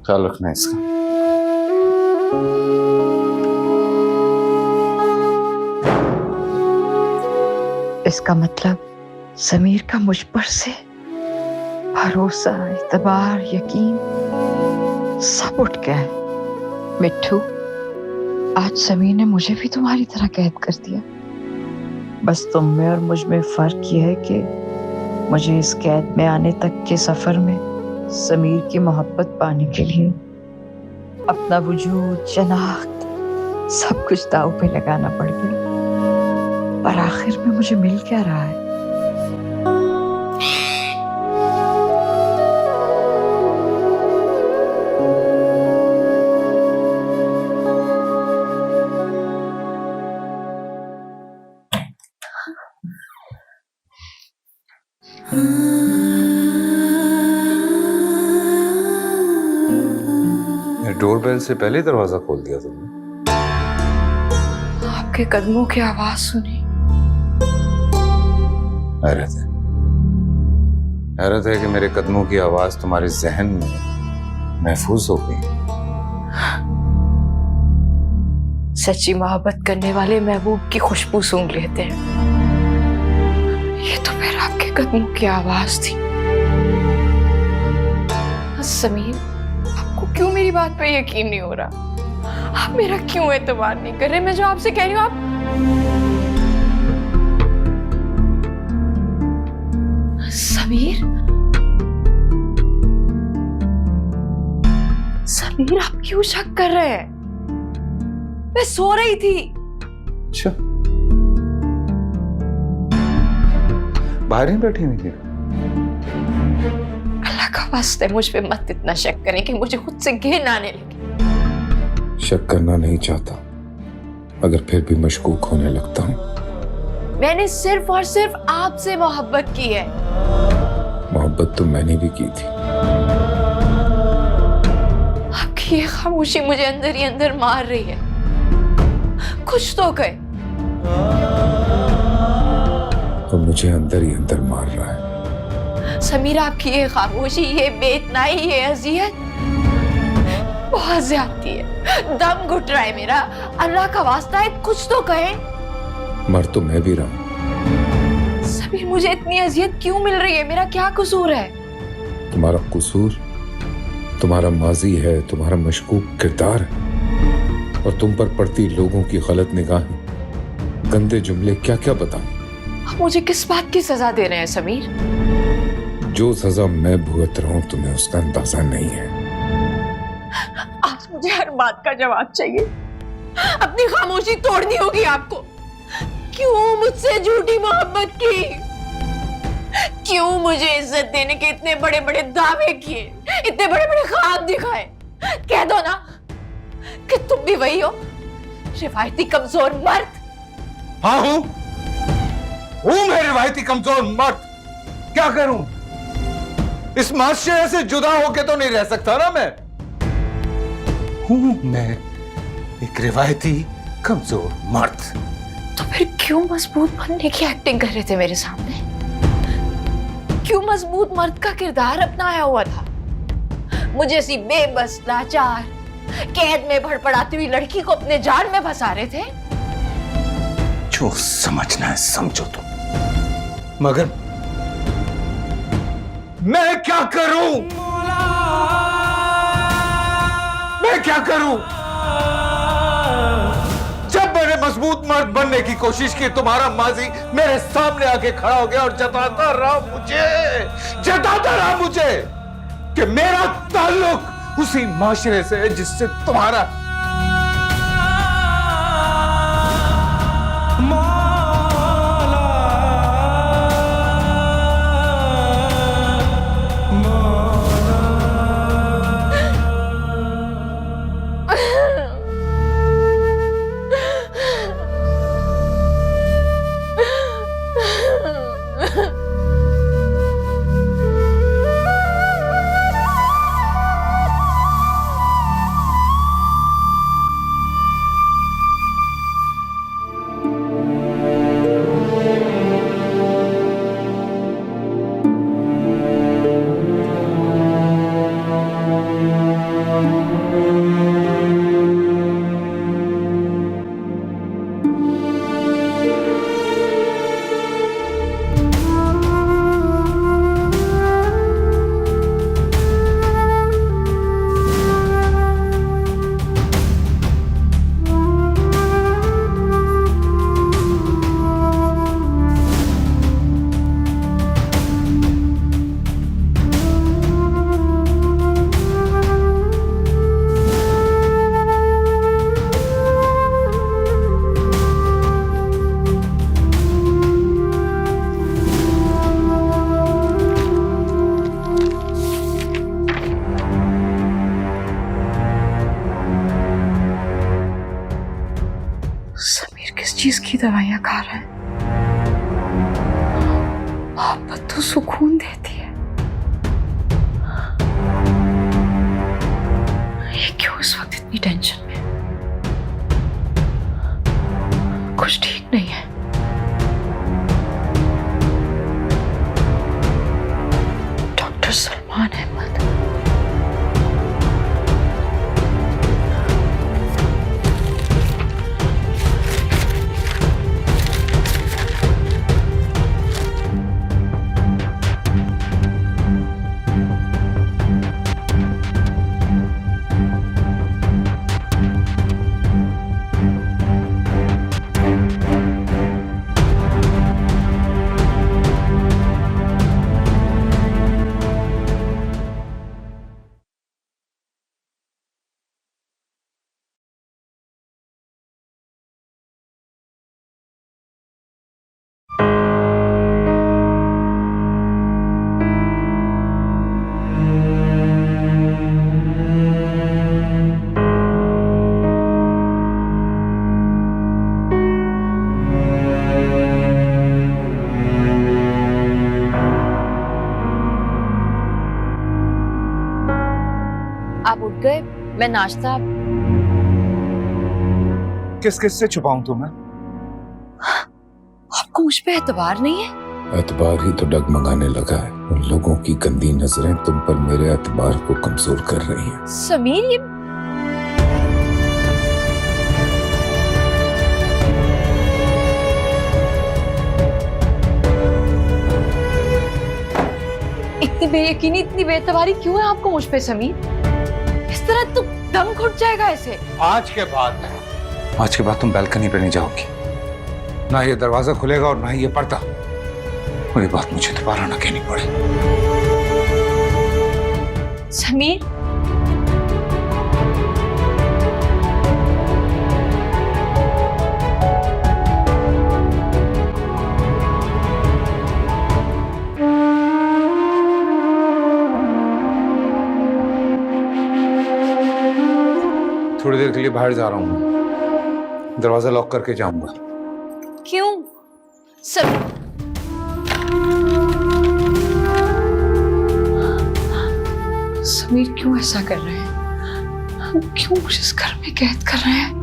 Speaker 8: ख्याल रखना इसका।
Speaker 9: इसका मतलब समीर का मुझ पर से भरोसा, इतबार, यकीन सब उठ गया है। मिट्ठू, आज समीर ने मुझे भी तुम्हारी तरह कैद कर दिया। बस तुम में और मुझ में फर्क यह है कि मुझे इस कैद में आने तक के सफर में समीर की मोहब्बत पाने के लिए अपना वजूद, शनाख्त सब कुछ दांव पे लगाना पड़ गया। पर आखिर में मुझे मिल क्या रहा है?
Speaker 8: डोरबेल से पहले दरवाजा खोल दिया तुमने।
Speaker 1: आपके कदमों की आवाज सुनी।
Speaker 8: हैरत है, हैरत है कि मेरे कदमों की आवाज तुम्हारे जहन में महफूज हो गई।
Speaker 1: सच्ची मोहब्बत करने वाले महबूब की खुशबू सूंघ लेते हैं। ये तो फिर आपके कदमों की आवाज थी। समीर, आपको क्यों मेरी बात पे यकीन नहीं हो रहा? आप मेरा क्यों एतबार नहीं कर रहे? मैं जो आपसे कह रही हूँ, आप समीर, समीर आप क्यों शक कर रहे हैं? मैं सो रही थी।
Speaker 8: अच्छा, बाहर ही बैठी हुई थी?
Speaker 1: अल्लाह का वास्ते मुझ पे मत इतना शक करें कि मुझे खुद से घिन आने लगे।
Speaker 8: शक करना नहीं चाहता, मगर फिर भी मशकूक होने लगता हूँ।
Speaker 1: मैंने सिर्फ और सिर्फ आपसे मोहब्बत की है।
Speaker 8: मोहब्बत तो मैंने भी की थी।
Speaker 1: आपकी ये खामोशी मुझे अंदर ही अंदर मार रही है। कुछ तो कहे।
Speaker 8: तो मुझे अंदर ही अंदर मार रहा है।
Speaker 1: समीर, आपकी ये खामोशी, ये बेइतनाई, ये अजियत बहुत ज्यादती है। दम घुट रहा है मेरा। अल्लाह का वास्ता है, कुछ तो कहे।
Speaker 8: मर तो मैं भी रहा हूं।
Speaker 1: समीर, मुझे इतनी अजियत क्यों मिल रही है? मेरा क्या कसूर है?
Speaker 8: तुम्हारा कसूर तुम्हारा माजी है, तुम्हारा मशकूक किरदार है, और तुम पर पड़ती लोगों की गलत निगाहें, गंदे जुमले, क्या क्या बताऊं।
Speaker 1: आप मुझे किस बात की सजा दे रहे हैं समीर?
Speaker 8: जो सजा मैं भुगत रहा हूं तुम्हें उसका अंदाजा नहीं है।
Speaker 1: आज मुझे हर बात का जवाब चाहिए। अपनी खामोशी तोड़नी होगी आपको। क्यों मुझसे झूठी मोहब्बत की? क्यों मुझे इज्जत देने के इतने बड़े बड़े दावे किए, इतने बड़े बड़े ख्वाब दिखाए? कह दो ना कि तुम भी वही हो
Speaker 4: रिवायती कमजोर मर्द।
Speaker 8: हाँ हूं मैं रिवायती कमजोर मर्द। क्या करूं? इस माशरे से जुदा होके तो नहीं रह सकता ना मैं। हूं मैं एक रिवायती कमजोर मर्द।
Speaker 4: तो फिर क्यों मजबूत बनने की एक्टिंग कर रहे थे मेरे सामने? क्यों मजबूत मर्द का किरदार अपनाया हुआ था? मुझे सी बेबस लाचार कैद में भड़पड़ाती हुई लड़की को अपने जाल में फंसा रहे थे।
Speaker 8: जो समझना है समझो तुम, मगर मैं क्या करूं? मैं क्या करूं? जब मैंने मजबूत मर्द बनने की कोशिश की, तुम्हारा माजी मेरे सामने आके खड़ा हो गया और जताता रहा मुझे कि मेरा ताल्लुक उसी माशरे से है जिससे तुम्हारा।
Speaker 1: चीज की दवाइयां खा रहा है। मोहब्बत तो सुकून देती है। ये क्यों इस वक्त इतनी टेंशन में? कुछ ठीक नहीं है। डॉक्टर सलमान अहमद।
Speaker 4: आप उठ गए? मैं नाश्ता
Speaker 8: किस किस से छुपाऊं तुम्हें?
Speaker 4: आपको मुझ पे एतबार नहीं है?
Speaker 8: एतबार ही तो डगमगाने लगा है। उन लोगों की गंदी नजरें तुम पर मेरे एतबार को कमजोर कर रही हैं।
Speaker 4: समीर, ये इतनी बेयकीनी, इतनी बेतबारी क्यों है आपको मुझ पे समीर? इस तरह तो दम घुट जाएगा ऐसे।
Speaker 8: आज के बाद तुम बालकनी पे नहीं जाओगी। ना ये दरवाजा खुलेगा और ना ही ये पर्दा। और ये बात मुझे दोबारा ना कहनी पड़े।
Speaker 4: समीर,
Speaker 8: थोड़ी देर के लिए बाहर जा रहा हूँ। दरवाजा लॉक करके जाऊंगा।
Speaker 11: क्यों सर?
Speaker 1: समीर क्यों ऐसा कर रहे हैं? क्यों मुझे इस घर में कैद कर रहे हैं?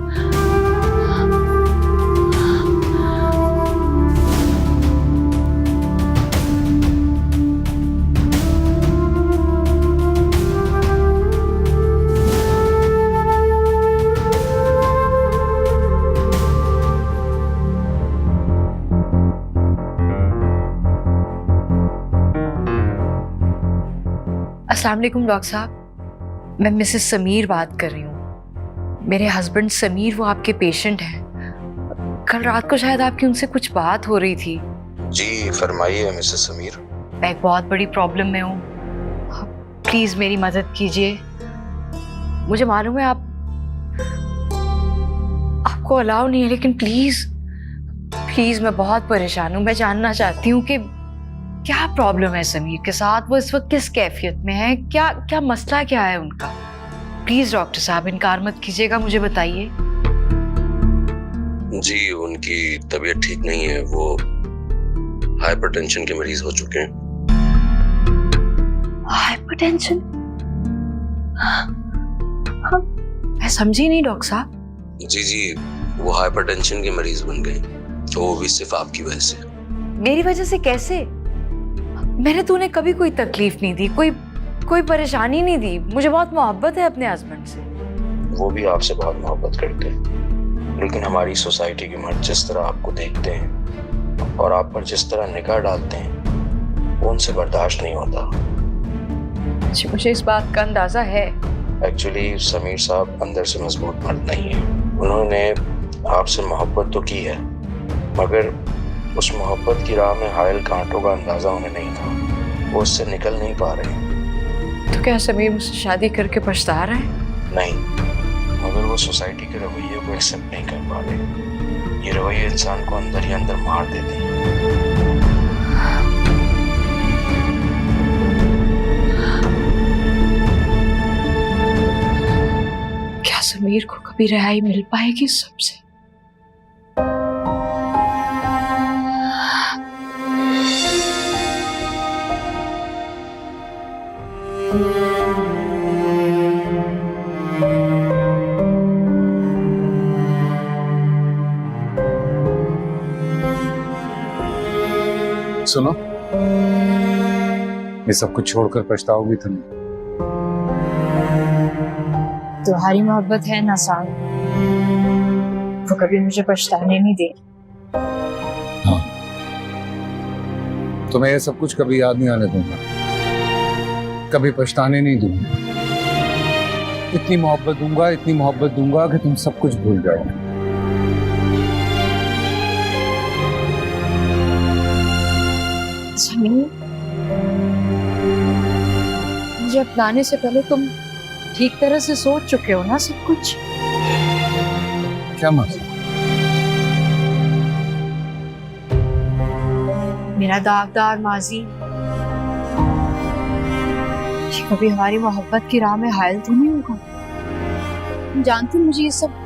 Speaker 4: अस्सलाम वालेकुम डॉक्टर साहब, मैं मिसेस समीर बात कर रही हूँ। मेरे हस्बैंड समीर वो आपके पेशेंट हैं। कल रात को शायद आपकी उनसे कुछ बात हो रही थी।
Speaker 3: जी फरमाइए मिसेस समीर।
Speaker 4: मैं एक बहुत बड़ी प्रॉब्लम में हूँ, प्लीज मेरी मदद कीजिए। मुझे मालूम है आपको अलाउ नहीं है, लेकिन प्लीज प्लीज मैं बहुत परेशान हूँ। मैं जानना चाहती हूँ कि क्या प्रॉब्लम है समीर के साथ, वो इस वक्त किस कैफियत में है, क्या क्या मसला क्या है उनका। प्लीज डॉक्टर साहब इनकार मत कीजिएगा, मुझे बताइए।
Speaker 14: जी उनकी तबीयत ठीक नहीं है, वो हाइपरटेंशन के मरीज हो चुके हैं।
Speaker 4: हाइपरटेंशन? मैं समझी नहीं डॉक्टर साहब।
Speaker 14: जी वो हाइपरटेंशन के मरीज बन गए, तो वो भी सिर्फ आपकी वजह से।
Speaker 4: मेरी वजह से कैसे? मैंने तो उन्हें कभी कोई तकलीफ नहीं दी, कोई परेशानी नहीं दी। मुझे बहुत मोहब्बत है अपने हस्बैंड से।
Speaker 14: वो भी आपसे बहुत मोहब्बत करते हैं, लेकिन हमारी सोसाइटी के मर्द जिस तरह आपको देखते हैं और आप पर जिस तरह निगाह डालते हैं, वो उनसे बर्दाश्त नहीं होता।
Speaker 4: जी मुझे इस बात का अंदाजा है।
Speaker 14: एक्चुअली समीर साहब अंदर से मजबूत मर्द नहीं है। उन्होंने आपसे मोहब्बत तो की है, मगर उस मोहब्बत की राह में हायल कांटों का अंदाजा उन्हें नहीं था। वो उससे निकल नहीं पा रहे।
Speaker 4: तो क्या समीर मुझसे शादी करके पछता रहे हैं?
Speaker 14: नहीं, मगर वो सोसाइटी के रवैये को एक्सेप्ट नहीं कर पा रहे। ये रवैये इंसान को अंदर ही अंदर मार देते हैं।
Speaker 4: क्या समीर को कभी रिहाई मिल पाएगी इस सबसे?
Speaker 8: सुनो, ये सब कुछ छोड़कर पछताओगी तुम।
Speaker 11: तुम्हारी मोहब्बत है ना साल, वो कभी मुझे पछताने नहीं दे।
Speaker 8: हाँ, तुम्हें ये सब कुछ कभी याद नहीं आने दूंगा, कभी पछताने नहीं दूंगा। इतनी मोहब्बत दूंगा कि तुम सब कुछ भूल जाओ।
Speaker 11: समीर, मुझे अपनाने से पहले तुम ठीक तरह से सोच चुके हो ना सब कुछ?
Speaker 8: क्या मसला?
Speaker 11: मेरा दागदार माजी कभी हमारी मोहब्बत की राह में हायल तो नहीं होगा? तुम जानती मुझे ये सब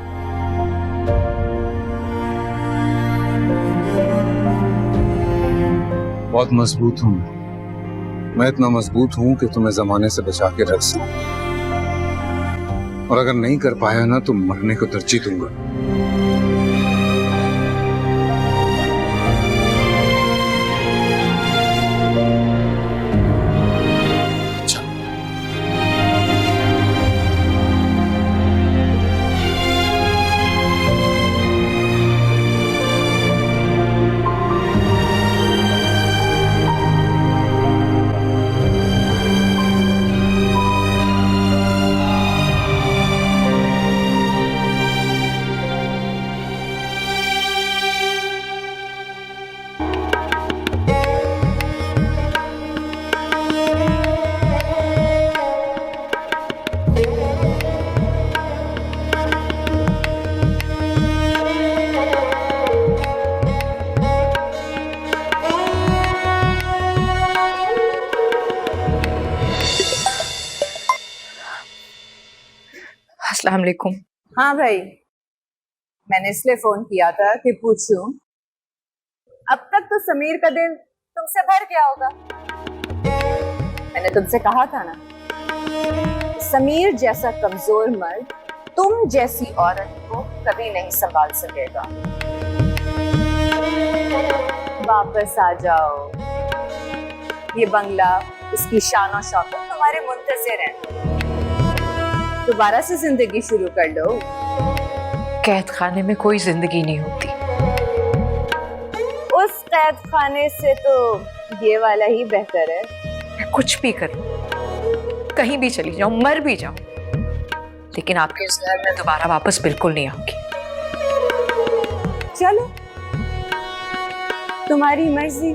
Speaker 8: बहुत मजबूत हूँ मैं, इतना मजबूत हूँ कि तुम्हें जमाने से बचा के रख सकूं। और अगर नहीं कर पाया ना तो मरने को तरजीह दूंगा।
Speaker 4: अस्सलाम वालेकुम।
Speaker 12: हाँ भाई,
Speaker 11: मैंने इसलिए फोन किया था कि पूछूं, अब तक तो समीर का दिल तुमसे भर गया होगा। मैंने तुमसे कहा था ना, समीर जैसा कमजोर मर्द तुम जैसी औरत को कभी नहीं संभाल सकेगा। वापस आ जाओ, ये बंगला, इसकी शान और शौकत तुम्हारे मुंतज़िर हैं। दोबारा से जिंदगी शुरू कर लो।
Speaker 6: कैद खाने में कोई जिंदगी नहीं होती।
Speaker 11: उस कैद खाने से तो ये वाला ही बेहतर है।
Speaker 6: मैं कुछ भी करूं, कहीं भी चली जाऊं, मर भी जाऊं, लेकिन आपके इस घर में दोबारा वापस बिल्कुल नहीं आऊंगी।
Speaker 11: चलो, तुम्हारी मर्जी।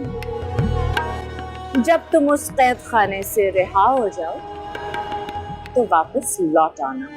Speaker 11: जब तुम उस कैद खाने से रिहा हो जाओ तो वापस लौट आना।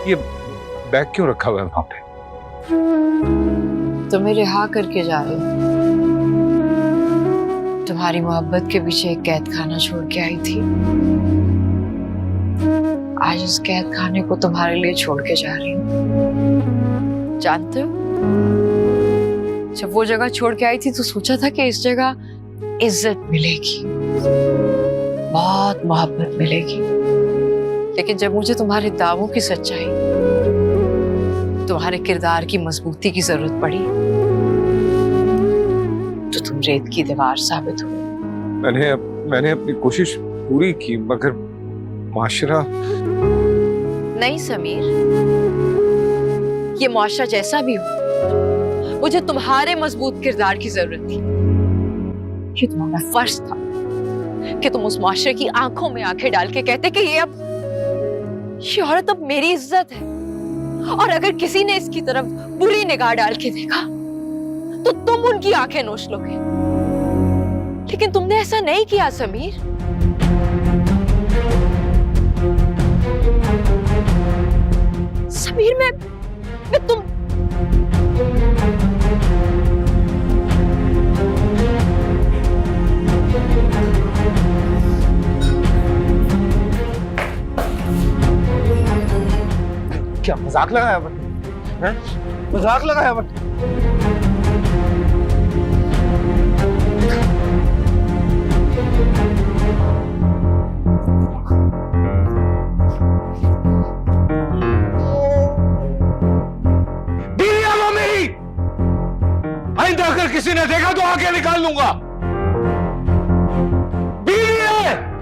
Speaker 8: ये बैग क्यों रखा हुआ है वहां पे?
Speaker 6: तुम्हें रिहा करके जा रही हूँ। तुम्हारी मोहब्बत के पीछे एक कैद खाना छोड़ के आई थी। आज इस कैद खाने को तुम्हारे लिए छोड़ के जा रही हूँ। जानते हो, जब वो जगह छोड़ के आई थी तो सोचा था कि इस जगह इज्जत मिलेगी, बहुत मोहब्बत मिलेगी, लेकिन जब मुझे तुम्हारे दावों की सच्चाई, तुम्हारे किरदार की मजबूती की जरूरत पड़ी, तो तुम रेत की दीवार साबित हो।
Speaker 8: मैंने अपनी कोशिश पूरी की, मगर माशरा।
Speaker 6: नहीं समीर, ये मुआशरा जैसा भी हो, मुझे तुम्हारे मजबूत किरदार की जरूरत थी। ये तुम्हारा फर्ज था कि तुम उस मुआशरे की आंखों में आंखें डाल के कहते कि ये औरत अब मेरी इज्जत है, और अगर किसी ने इसकी तरफ बुरी निगाह डाल के देखा तो तुम उनकी आंखें नोच लोगे। लेकिन तुमने ऐसा नहीं किया समीर। समीर, मैं तुम
Speaker 3: क्या मजाक लगाया बट? मजाक लगाया बट?
Speaker 8: बीवियां वो मेरी, आइंदा अगर किसी ने देखा तो आके निकाल लूंगा। बीवी है।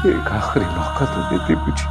Speaker 8: एक आखिरी मौका तो देते मुझे।